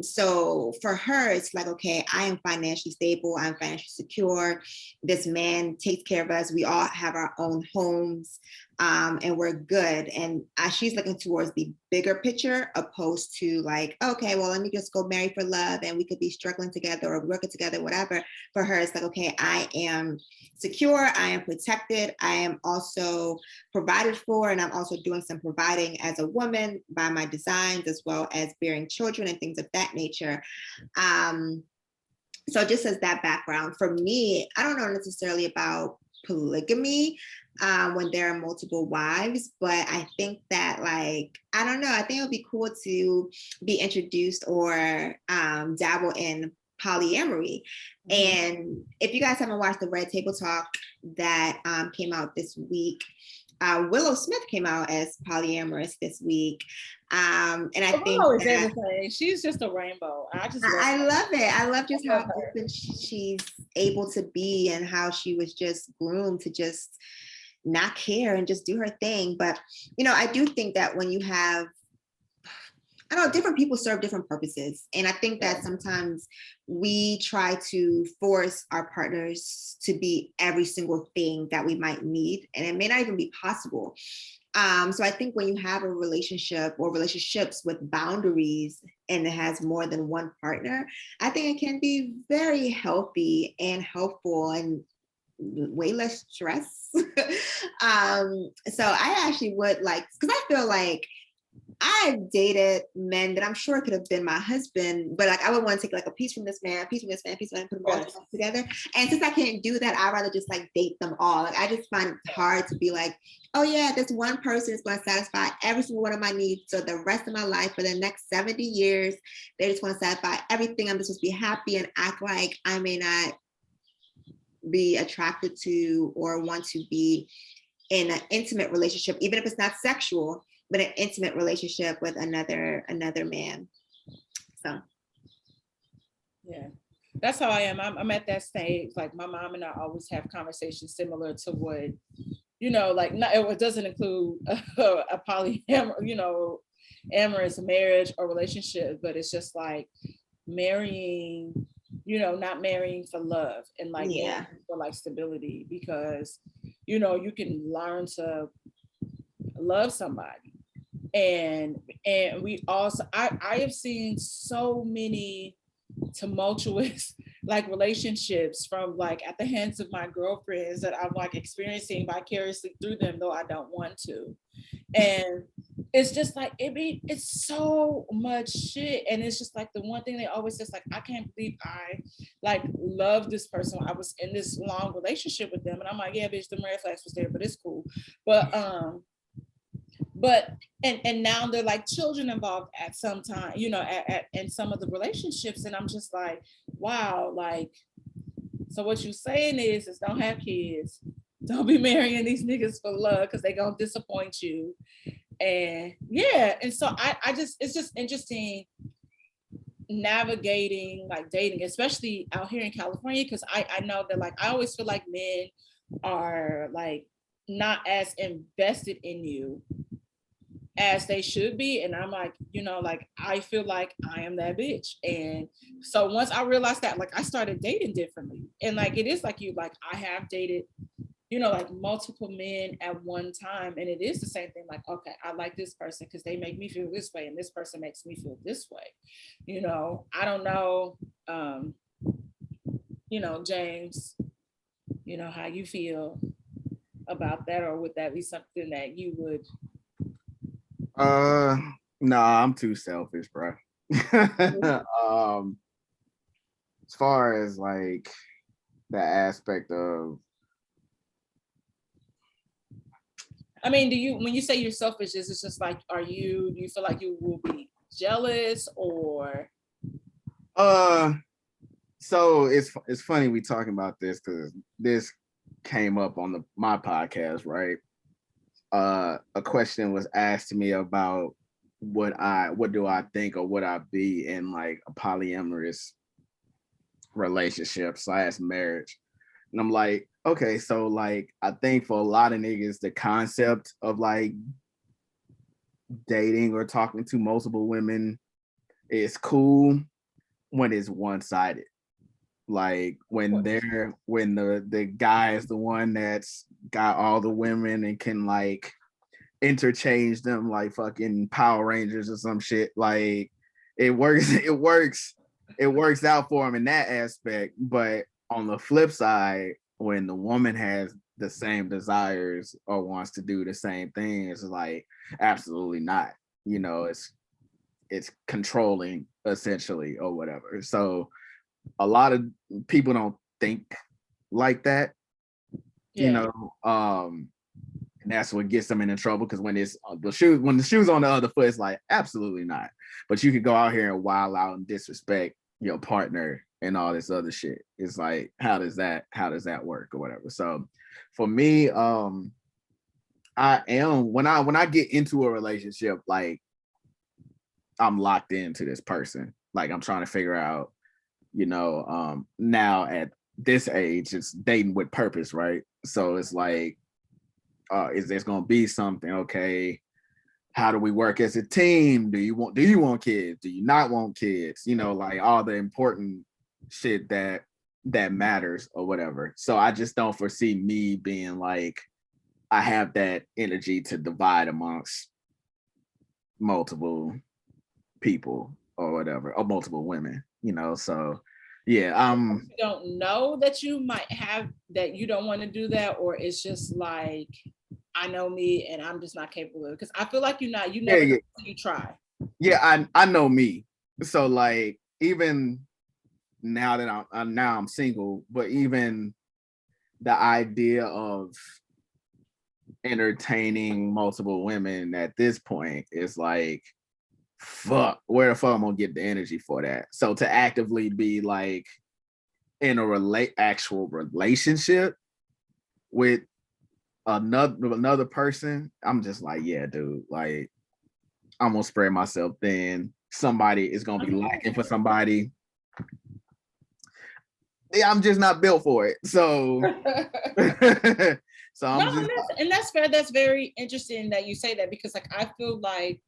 So for her, it's like, okay, I am financially stable. I'm financially secure. This man takes care of us. We all have our own homes, and we're good. And she's looking towards the bigger picture, opposed to like, okay, well, let me just go marry for love, and we could be struggling together or working together, whatever. For her, it's like, okay, I am secure. I am protected. I am also provided for, and I'm also doing some providing as a woman by my designs, as well as bearing children and things of that nature. So just as that background, for me, I don't know necessarily about polygamy when there are multiple wives, but I think that I don't know, I think it would be cool to be introduced or dabble in polyamory. Mm-hmm. And if you guys haven't watched the Red Table Talk that came out this week, Willow Smith came out as polyamorous this week. And I think is everything. She's just a rainbow. I love it. I love just how open she's able to be, and how she was just groomed to just not care and just do her thing. But, I do think that when you have, I don't know, different people serve different purposes. And I think that sometimes we try to force our partners to be every single thing that we might need, and it may not even be possible. So I think when you have a relationship or relationships with boundaries and it has more than one partner, I think it can be very healthy and helpful and way less stress. So I actually would like, because I feel like I've dated men that I'm sure could have been my husband, but like I would want to take like a piece from this man, a piece from this man, a piece from that, put them all together. And since I can't do that, I'd rather just like date them all. Like I just find it hard to be like, oh yeah, this one person is going to satisfy every single one of my needs. So the rest of my life, for the next 70 years, they just want to satisfy everything. I'm just supposed to be happy and act like I may not be attracted to or want to be in an intimate relationship, even if it's not sexual, but an intimate relationship with another man. So yeah, that's how I am. I'm at that stage. Like my mom and I always have conversations similar to what, you know, like not, it doesn't include a polyamorous, amorous marriage or relationship, but it's just like marrying, not marrying for love and like for like stability, because you can learn to love somebody. And we also I have seen so many tumultuous like relationships from like at the hands of my girlfriends that I'm like experiencing vicariously through them, though I don't want to. And it's just like it's so much shit. And it's just like the one thing they always says, like, I can't believe I like love this person. I was in this long relationship with them. And I'm like, yeah, bitch, the red flags was there, but it's cool. But and now they're like children involved at some time, at in some of the relationships. And I'm just like, wow, like, so what you saying is don't have kids, don't be marrying these niggas for love because they gonna disappoint you. And yeah, and so I just, it's just interesting navigating like dating, especially out here in California, because I know that like I always feel like men are like not as invested in you as they should be. And I'm like, like I feel like I am that bitch. And so once I realized that, like I started dating differently. And like it is like like I have dated, like multiple men at one time. And it is the same thing, like, okay, I like this person because they make me feel this way, and this person makes me feel this way. I don't know, James, how you feel about that, or would that be something that you would? Nah, I'm too selfish, bro. As far as like the aspect of, I mean, when you say you're selfish, is it just like, do you feel like you will be jealous or? So it's funny we talking about this because this came up on my podcast, right? A question was asked to me about what do I think, or would I be in like a polyamorous relationship / marriage. And I'm like, okay, so like I think for a lot of niggas, the concept of like dating or talking to multiple women is cool when it's one-sided. Like when the guy is the one that's got all the women and can like interchange them like fucking Power Rangers or some shit. Like it works out for him in that aspect. But on the flip side, when the woman has the same desires or wants to do the same thing, it's like absolutely not. It's controlling essentially or whatever. So a lot of people don't think like that, and that's what gets them into trouble, because when the shoe's on the other foot, it's like absolutely not. But you could go out here and wild out and disrespect your partner and all this other shit. It's like, how does that work or whatever? So for me, I am, when I get into a relationship, like I'm locked into this person. Like I'm trying to figure out, now at this age, it's dating with purpose, right? So it's like, is there going to be something? Okay, how do we work as a team? Do you want kids? Do you not want kids? Like all the important shit that matters or whatever. So I just don't foresee me being like, I have that energy to divide amongst multiple people or whatever, or multiple women, so yeah. You don't know that you might have, that you don't want to do that, or it's just like I know me and I'm just not capable of it. Because I feel like you never Yeah. you try. Yeah, I know me. So like even now that I'm single, but even the idea of entertaining multiple women at this point is like, fuck, where the fuck am I gonna get the energy for that? So to actively be like in a actual relationship with another person, I'm just like, yeah, dude, like I'm gonna spread myself thin. Somebody is gonna be lacking for somebody. Yeah, I'm just not built for it. So, so I'm No, just and that's fair. That's very interesting that you say that, because like I feel like,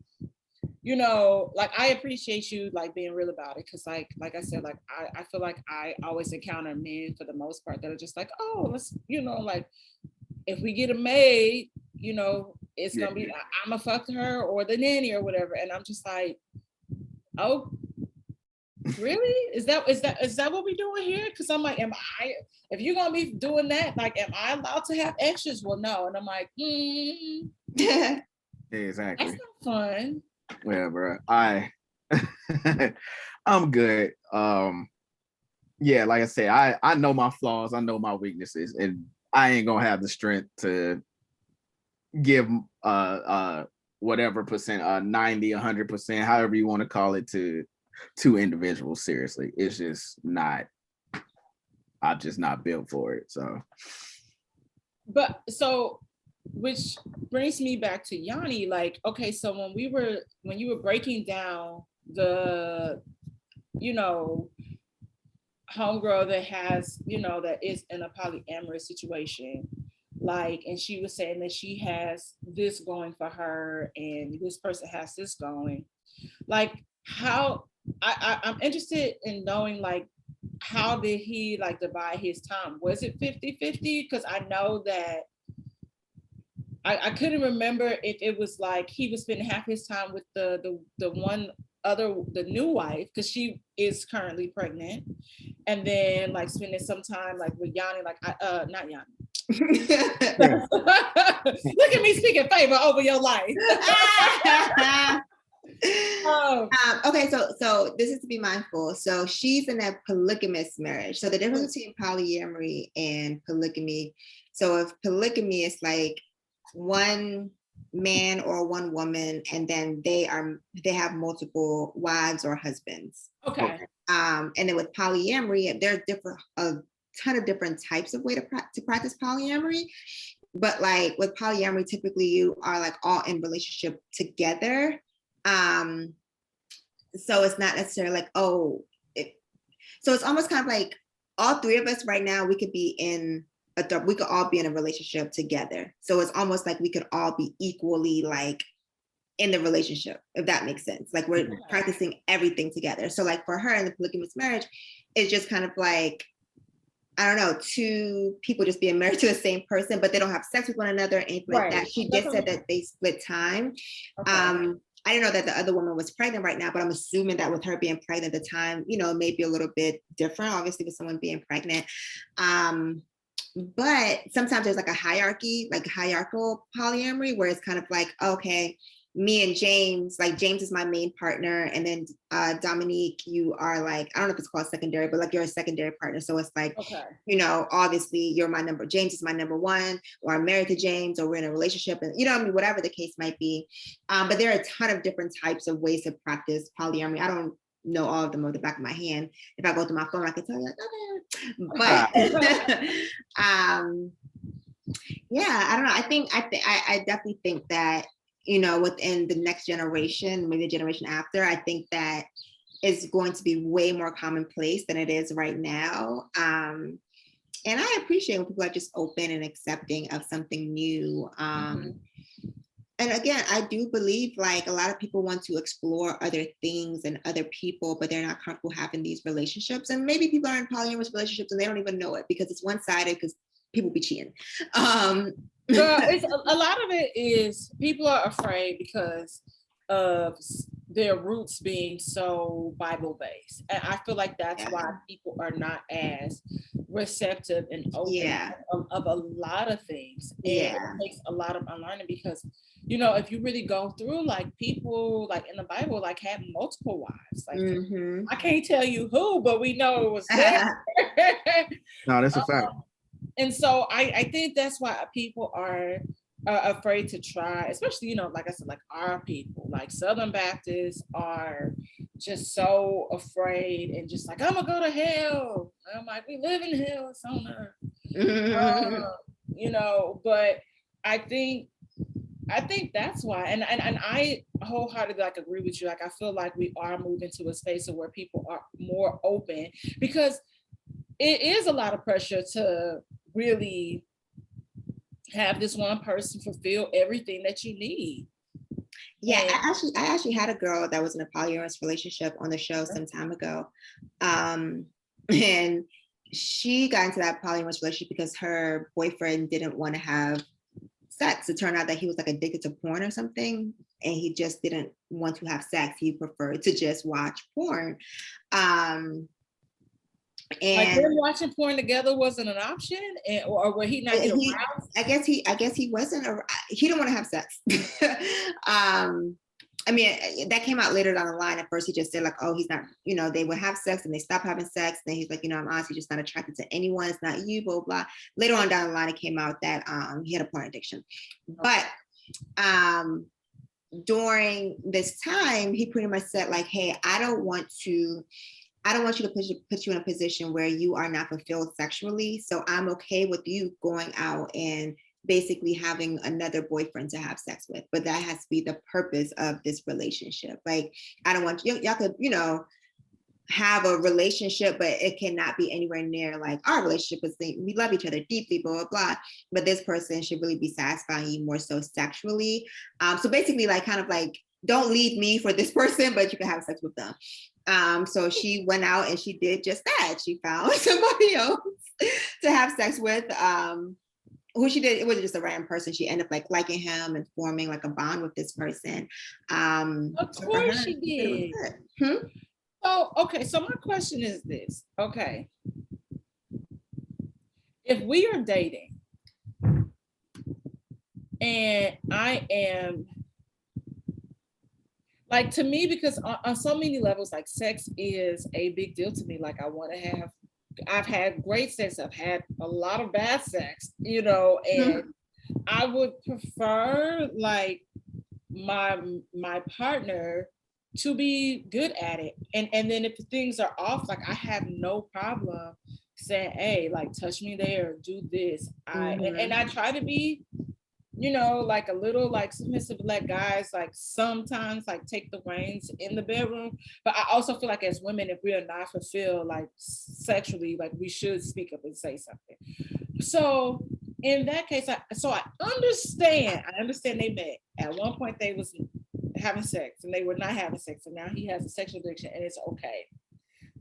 you know, like I appreciate you like being real about it, because like I said, like I feel like I always encounter men for the most part that are just like, oh, let's, you know, like if we get a maid, you know, it's gonna be I'm gonna fuck her or the nanny or whatever, and I'm just like, oh, really? Is that what we're doing here? Because I'm like, if you're gonna be doing that, like, am I allowed to have extras? Well, no. And I'm like, yeah, exactly. That's not fun. Yeah, bro. I'm good. Yeah, like I say, I know my flaws, I know my weaknesses, and I ain't gonna have the strength to give whatever percent, 90, 100%, however you want to call it, to two individuals. Seriously, it's just not. I'm just not built for it. So, but so, which brings me back to Yoni. Like, okay, so when you were breaking down the, you know, homegirl that has, you know, that is in a polyamorous situation, like, and she was saying that she has this going for her and this person has this going, like, how I'm interested in knowing, like, how did he like divide his time? Was it 50-50? Because I know that I couldn't remember if it was like he was spending half his time with the one other, the new wife, because she is currently pregnant, and then like spending some time like with Yanni, like not Yanni. Look at me speaking favor over your life. Okay, so this is to be mindful. So she's in a polygamous marriage. So the difference between polyamory and polygamy. So if polygamy is like one man or one woman, and then they have multiple wives or husbands. Okay. And then with polyamory, there's a ton of different types of way to practice polyamory. But like with polyamory, typically you are like all in relationship together. So it's not necessarily like, so it's almost kind of like all three of us right now, we could all be in a relationship together. So it's almost like we could all be equally like in the relationship, if that makes sense. Like we're practicing everything together. So like for her in the polygamous marriage, it's just kind of like, I don't know, two people just being married to the same person, but they don't have sex with one another, anything like that. She did say that they split time. Okay. I didn't know that the other woman was pregnant right now, but I'm assuming that with her being pregnant at the time, you know, maybe a little bit different, obviously, with someone being pregnant. But sometimes there's like a hierarchy, like hierarchical polyamory, where it's kind of like, okay, me and James, like James is my main partner, and then Dominique, you are like, I don't know if it's called secondary, but like you're a secondary partner. So it's like, you know, obviously you're James is my number one, or I'm married to James, or we're in a relationship, and you know, I mean, whatever the case might be. But there are a ton of different types of ways to practice polyamory. I don't know all of them on the back of my hand. If I go through my phone, I can tell you like, okay. But yeah, I don't know. I definitely think that, you know, within the next generation, maybe the generation after, I think that is going to be way more commonplace than it is right now. And I appreciate when people are just open and accepting of something new. And again, I do believe like a lot of people want to explore other things and other people, but they're not comfortable having these relationships. And maybe people are in polyamorous relationships and they don't even know it because it's one-sided, because people be cheating. It's a lot of it is people are afraid because of their roots being so Bible based, and I feel like that's why people are not as receptive and open Yeah. of a lot of things. And Yeah. it takes a lot of unlearning because, you know, if you really go through, like, people like in the Bible, like, had multiple wives. Like, Mm-hmm. I can't tell you who, but we know it was there. No, that's a fact. And so I think that's why people are afraid to try, especially, you know, like I said, like our people, like Southern Baptists are just so afraid and just like, I'm gonna go to hell. I'm like, we live in hell, it's on earth. You know, but I think that's why, and I wholeheartedly like agree with you. Like, I feel like we are moving to a space of where people are more open, because it is a lot of pressure to really have this one person fulfill everything that you need. Yeah, And I actually had a girl that was in a polyamorous relationship on the show some time ago. And she got into that polyamorous relationship because her boyfriend didn't want to have sex. It turned out that he was like addicted to porn or something, and he just didn't want to have sex. He preferred to just watch porn. like, And them watching porn together wasn't an option, or would he not get aroused? I guess he wasn't. He didn't want to have sex. I mean, that came out later down the line. At first, he just said like, "Oh, he's not." You know, they would have sex and they stop having sex. Then he's like, "You know, I'm honestly just not attracted to anyone. It's not you." Blah blah. Later on down the line, it came out that he had a porn addiction. But during this time, he pretty much said like, "Hey, I don't want you to put you in a position where you are not fulfilled sexually. So I'm okay with you going out and basically having another boyfriend to have sex with, but that has to be the purpose of this relationship. Like, I don't want y'all could, you know, have a relationship, but it cannot be anywhere near like our relationship, is we love each other deeply, blah, blah, blah. But this person should really be satisfying you more so sexually. So basically, like, kind of like, don't leave me for this person, but you can have sex with them. So she went out and she did just that. She found somebody else to have sex with. Who she did, it was just a random person. She ended up like liking him and forming like a bond with this person. Of course she did. Oh, okay. So my question is this. Okay. If we are dating and I am like, to me, because on so many levels, like, sex is a big deal to me. Like, I've had great sex. I've had a lot of bad sex, you know, and I would prefer like my partner to be good at it. And then if things are off, like, I have no problem saying, hey, like, touch me there, do this. And I try to be, you know, like a little like submissive, let guys like sometimes like take the reins in the bedroom. But I also feel like as women, if we are not fulfilled like sexually, like, we should speak up and say something. So in that case, I understand they met. At one point they was having sex and they were not having sex, and now he has a sexual addiction, and it's okay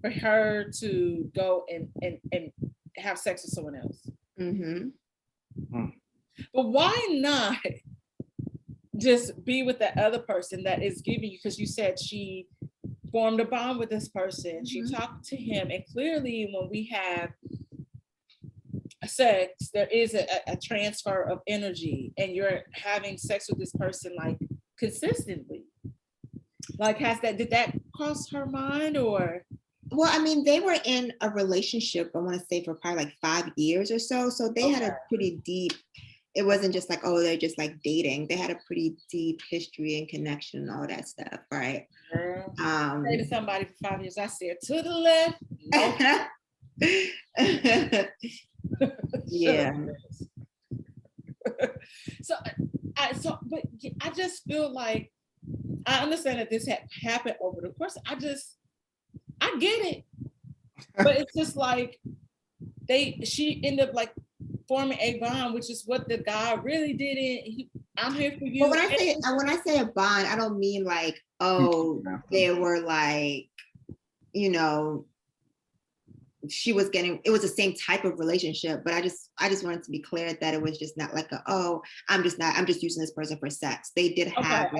for her to go and have sex with someone else. But why not just be with that other person that is giving you, because you said she formed a bond with this person, she talked to him, and clearly when we have sex, there is a transfer of energy, and you're having sex with this person like consistently. Like, did that cross her mind? Or well, I mean, they were in a relationship, I want to say, for probably like 5 years or so. So they had a pretty deep, it wasn't just like, oh, they're just like dating. They had a pretty deep history and connection and all that stuff, right? Girl, say to somebody for 5 years, I said, to the left. Nope. Yeah. But I just feel like, I understand that this had happened over the course. I get it, but it's just like she ended up like forming a bond, which is what the guy really didn't. I'm here for you. But when I say a bond, I don't mean like, oh, they were like, you know, it was the same type of relationship, but I just wanted to be clear that it was just not like I'm just using this person for sex. They did have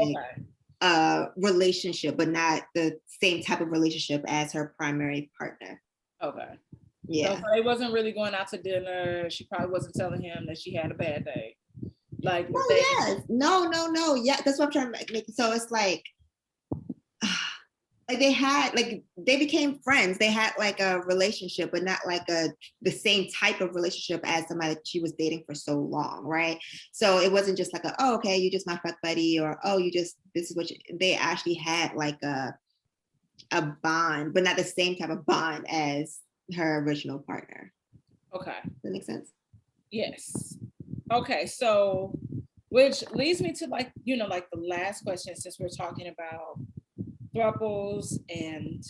a relationship, but not the same type of relationship as her primary partner. Okay. Yeah. So they wasn't really going out to dinner. She probably wasn't telling him that she had a bad day. Like, yes. No. Yeah, that's what I'm trying to make. So it's like they had like they became friends. They had like a relationship, but not like the same type of relationship as somebody that she was dating for so long, right? So it wasn't just like oh, okay, you just my fuck buddy, or oh, you just this is what they actually had like a bond, but not the same type of bond as her original partner. Okay. Does that make sense? Yes. Okay, so which leads me to like, like the last question, since we're talking about thruples and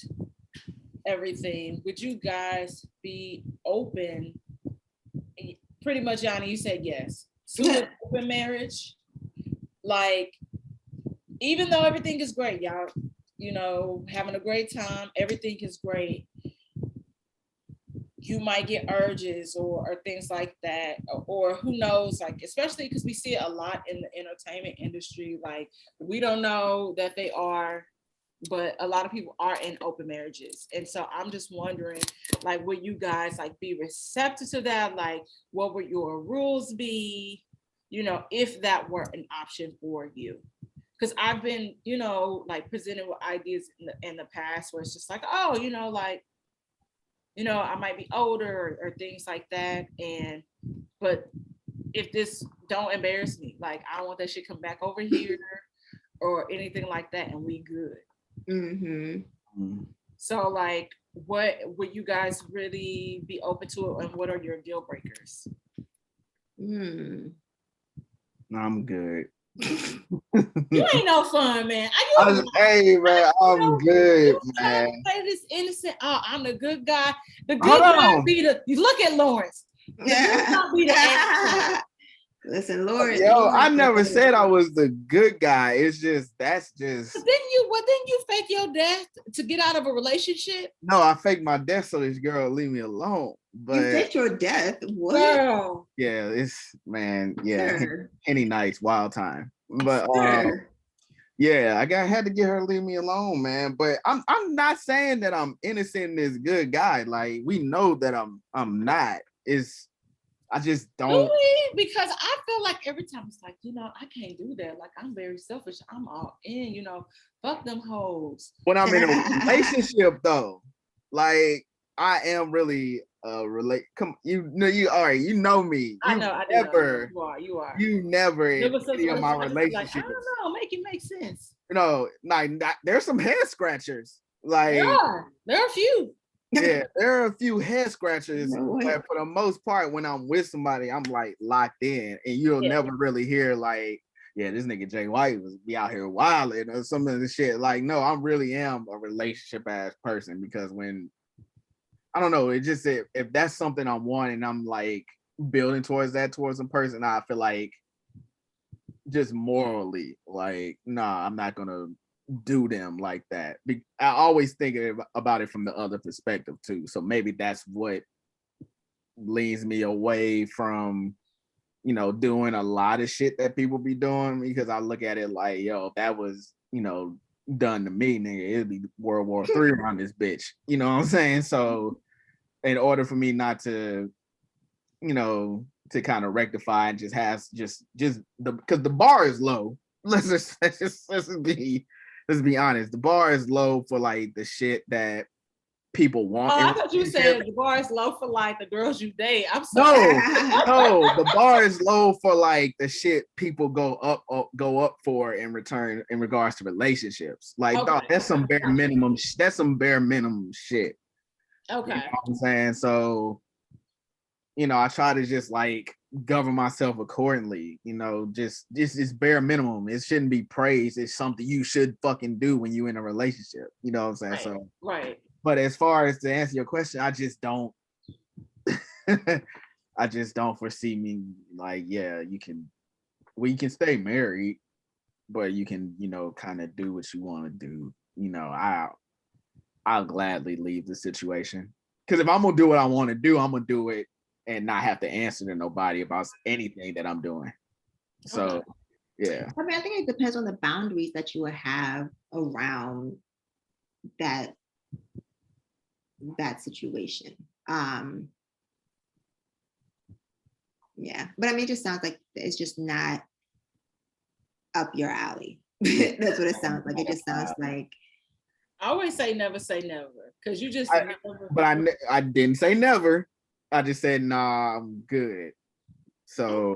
everything. Would you guys be open? Pretty much, Yoni, you said yes. To an open marriage? Like, even though everything is great, y'all, having a great time, everything is great. You might get urges or things like that, or who knows, like, especially because we see it a lot in the entertainment industry. Like, we don't know that they are, but a lot of people are in open marriages. And so I'm just wondering, like, would you guys like be receptive to that? Like, what would your rules be, if that were an option for you? Because I've been, like presented with ideas in the past where it's just like, oh, like, I might be older or things like that. But if this don't embarrass me, like, I don't want that shit come back over here or anything like that, and we good. Mm-hmm. So like, what would you guys really be open to, and what are your deal breakers? I'm good. You ain't no fun, man. Hey man, I'm good, man. Say this innocent. Oh, I'm the good guy. The good Hold guy on. be the. You look at Lawrence. The good guy be the asshole. Listen, Lawrence. I never said I was the good guy. It's just that's just. But didn't you fake your death to get out of a relationship? No, I faked my death so this girl leave me alone. But you faked your death. What? Girl. Yeah, it's man. Yeah, Sure. Henny Nights, wild time. But Sure. yeah, had to get her to leave me alone, man. But I'm not saying that I'm innocent and this good guy. Like, we know that I'm not. I just don't. Really? Because I feel like every time it's like, I can't do that. Like, I'm very selfish. I'm all in, fuck them hoes. When I'm in a relationship though, like, I am really come, all right, you know me. I know. You are. You never in any of my relationships. Like, I don't know, make it make sense. Like, there's some head scratchers. Like, there are a few. Yeah, there are a few head scratchers, but for the most part, when I'm with somebody, I'm like locked in, and you'll never really hear like, yeah, this nigga Jay White was be out here wilding or some of the shit. Like, no, I really am a relationship ass person, because when I don't know, it just if that's something I want and I'm like building towards some person, I feel like just morally, like, nah, I'm not gonna do them like that. I always think about it from the other perspective too. So maybe that's what leads me away from, doing a lot of shit that people be doing, because I look at it like, yo, if that was, done to me, nigga, it'd be World War III around this bitch. You know what I'm saying? So in order for me not to, to kind of rectify and just have because the bar is low. Let's be honest. The bar is low for like the shit that people want. Oh, I thought you said the bar is low for like the girls you date. I'm sorry. No, the bar is low for like the shit people go up for in return in regards to relationships. Like, okay. Dog, that's some bare minimum. That's some bare minimum shit. Okay. You know what I'm saying? So, I try to just like govern myself accordingly, just bare minimum. It shouldn't be praised. It's something you should fucking do when you're in a relationship. You know what I'm saying? Right. So right. But as far as to answer your question, I just don't I just don't foresee me like, yeah, you can stay married, but you can, kind of do what you want to do. I'll gladly leave the situation. Because if I'm gonna do what I want to do, I'm gonna do it and not have to answer to nobody about anything that I'm doing. So, yeah. I mean, I think it depends on the boundaries that you would have around that situation. Yeah, but I mean, it just sounds like it's just not up your alley. That's what it sounds like. It just sounds like. I always say never, because you just. I didn't say never. I just said nah, I'm good. So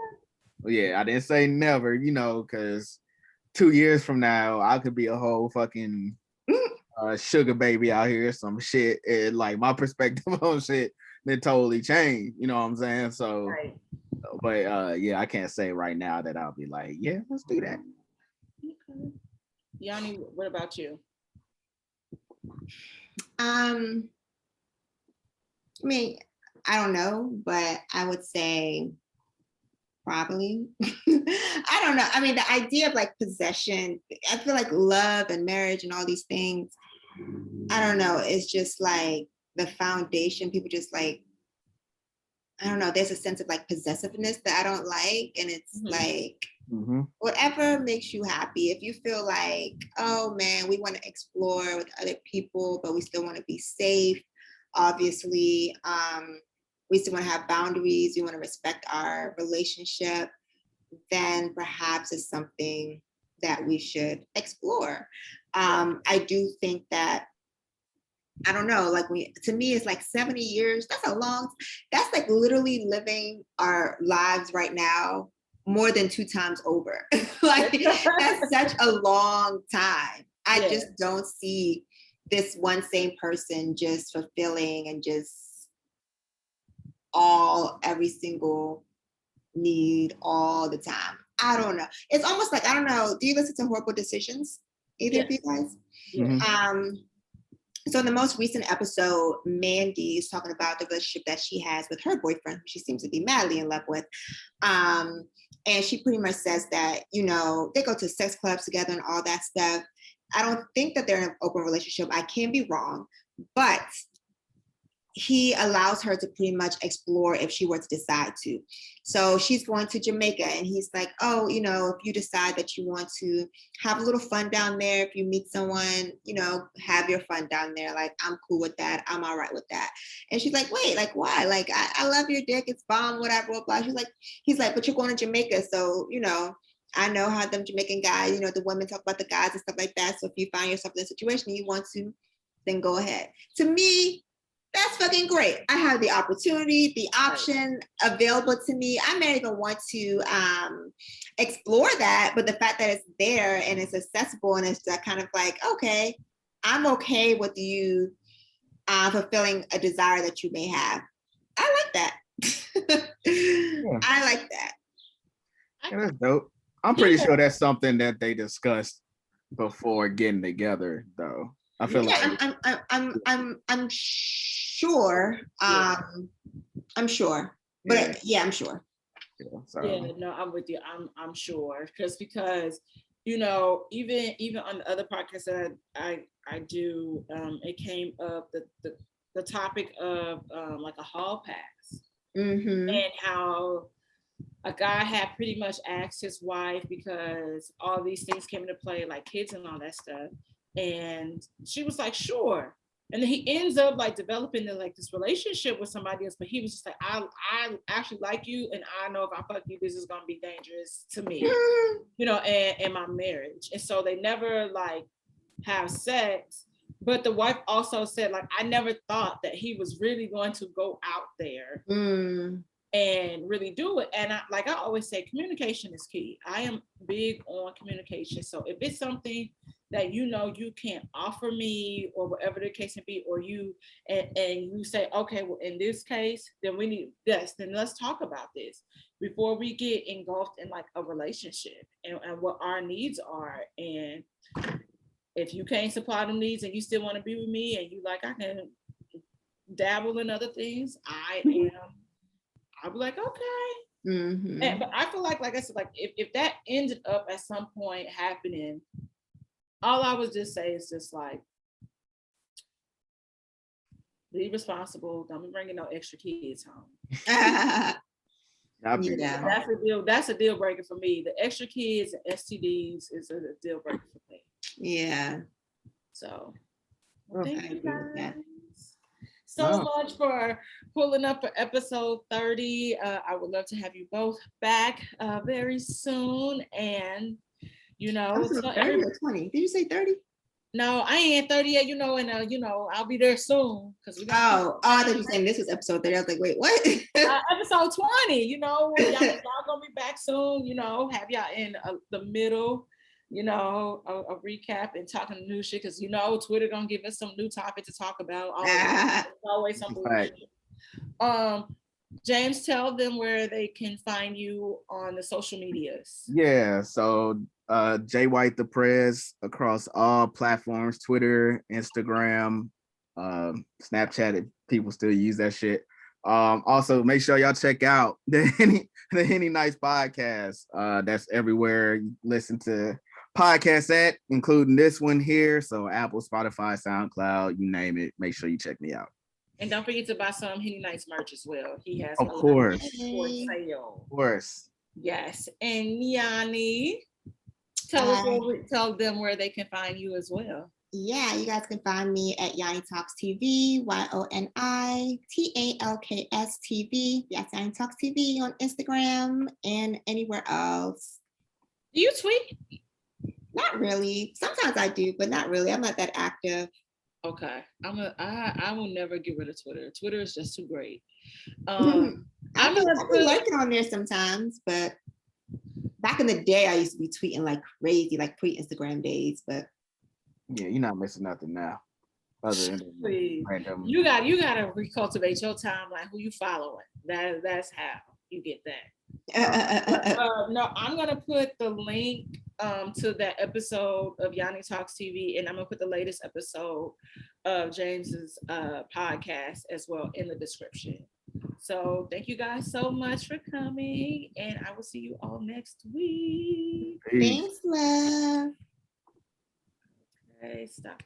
yeah, I didn't say never, because 2 years from now I could be a whole fucking sugar baby out here, some shit, and like my perspective on shit then totally changed. You know what I'm saying? So, right. But yeah, I can't say right now that I'll be like, yeah, let's do that. Okay. Yoni, what about you? I mean, I don't know, but I would say probably. I don't know. I mean, the idea of like possession, I feel like love and marriage and all these things, I don't know, it's just like the foundation. People just like, I don't know, there's a sense of like possessiveness that I don't like. And it's like, whatever makes you happy. If you feel like, oh man, we want to explore with other people, but we still want to be safe, obviously, we still want to have boundaries, we want to respect our relationship, then perhaps it's something that we should explore. I do think that, I don't know, like to me, it's like 70 years. That's like literally living our lives right now more than 2 times over. Like that's such a long time. I just don't see this one same person just fulfilling and just every single need all the time. I don't know. It's almost like, I don't know. Do you listen to Horrible Decisions? Either of you guys? So in the most recent episode, Mandy is talking about the relationship that she has with her boyfriend, who she seems to be madly in love with. And she pretty much says that, they go to sex clubs together and all that stuff. I don't think that they're in an open relationship. I can be wrong, but he allows her to pretty much explore if she were to decide to. So she's going to Jamaica and he's like, oh, if you decide that you want to have a little fun down there, if you meet someone, have your fun down there. Like, I'm cool with that. I'm all right with that. And she's like, wait, like, why? Like, I love your dick. It's bomb, whatever, blah, blah. He's like, but you're going to Jamaica. So, I know how them Jamaican guys, the women talk about the guys and stuff like that. So if you find yourself in a situation and you want to, then go ahead. To me, that's fucking great. I have the opportunity, the option available to me. I may even want to explore that, but the fact that it's there and it's accessible and it's that kind of like, okay, I'm okay with you fulfilling a desire that you may have. I like that. I like that. Yeah, that's dope. I'm pretty sure that's something that they discussed before getting together, though. I feel like I'm sure. I'm sure. But I'm sure. Yeah, no, I'm with you. I'm sure. Because even on the other podcast that I do, it came up the topic of like a hall pass. And how a guy had pretty much asked his wife, because all these things came into play, like kids and all that stuff. And she was like, sure. And then he ends up like developing this relationship with somebody else. But he was just like, I actually like you. And I know if I fuck you, this is going to be dangerous to me, and my marriage. And so they never like have sex. But the wife also said, like, I never thought that he was really going to go out there and really do it. And I always say, communication is key. I am big on communication. So if it's something that you can't offer me, or whatever the case may be, or you you say, okay, well, in this case, then we need this, then let's talk about this before we get engulfed in like a relationship and what our needs are. And if you can't supply them needs and you still want to be with me and you like, I can dabble in other things, I'll be like, okay. But I feel like I said, like if that ended up at some point happening, all I would just say is just like, be responsible. Don't be bringing no extra kids home. That's a deal breaker for me. The extra kids and STDs is a deal breaker for me. Yeah. So, thank you guys. so No. much for pulling up for episode 30. I would love to have you both back very soon. And, Also, so 30 or 20? Did you say 30? no, I ain't 30 yet, and I'll be there soon because we got Oh, I thought you were saying this was episode 30. I was like, wait, what? episode 20. Y'all gonna be back soon. Have y'all in the middle. A recap and talking new shit because Twitter gonna give us some new topic to talk about. Always some bullshit. James, tell them where they can find you on the social medias. Yeah, so Jay White the Press across all platforms, Twitter, Instagram, Snapchat, if people still use that shit. Also make sure y'all check out the Henny Nights podcast. That's everywhere you listen to podcasts at, including this one here. So Apple, Spotify, SoundCloud, you name it. Make sure you check me out. And don't forget to buy some Henny Nights merch as well. He has Of course. for sale. Of course. Yes. And Yoni, tell them where they can find you as well. Yeah, you guys can find me at Yoni Talks TV, YONITALKS TV. Yes, Yoni Talks TV on Instagram and anywhere else. Do you tweet? Not really. Sometimes I do, but not really. I'm not that active. Okay. I will never get rid of Twitter. Twitter is just too great. I like it on there sometimes, but back in the day, I used to be tweeting like crazy, like pre-Instagram days, but yeah, you're not missing nothing now. Other than random. You gotta recultivate your timeline. Who you following? That's how you get that. No, I'm gonna put the link to that episode of Yoni Talks TV, and I'm gonna put the latest episode of James's podcast as well in the description. So thank you guys so much for coming, and I will see you all next week. Thanks, love. Okay, stop.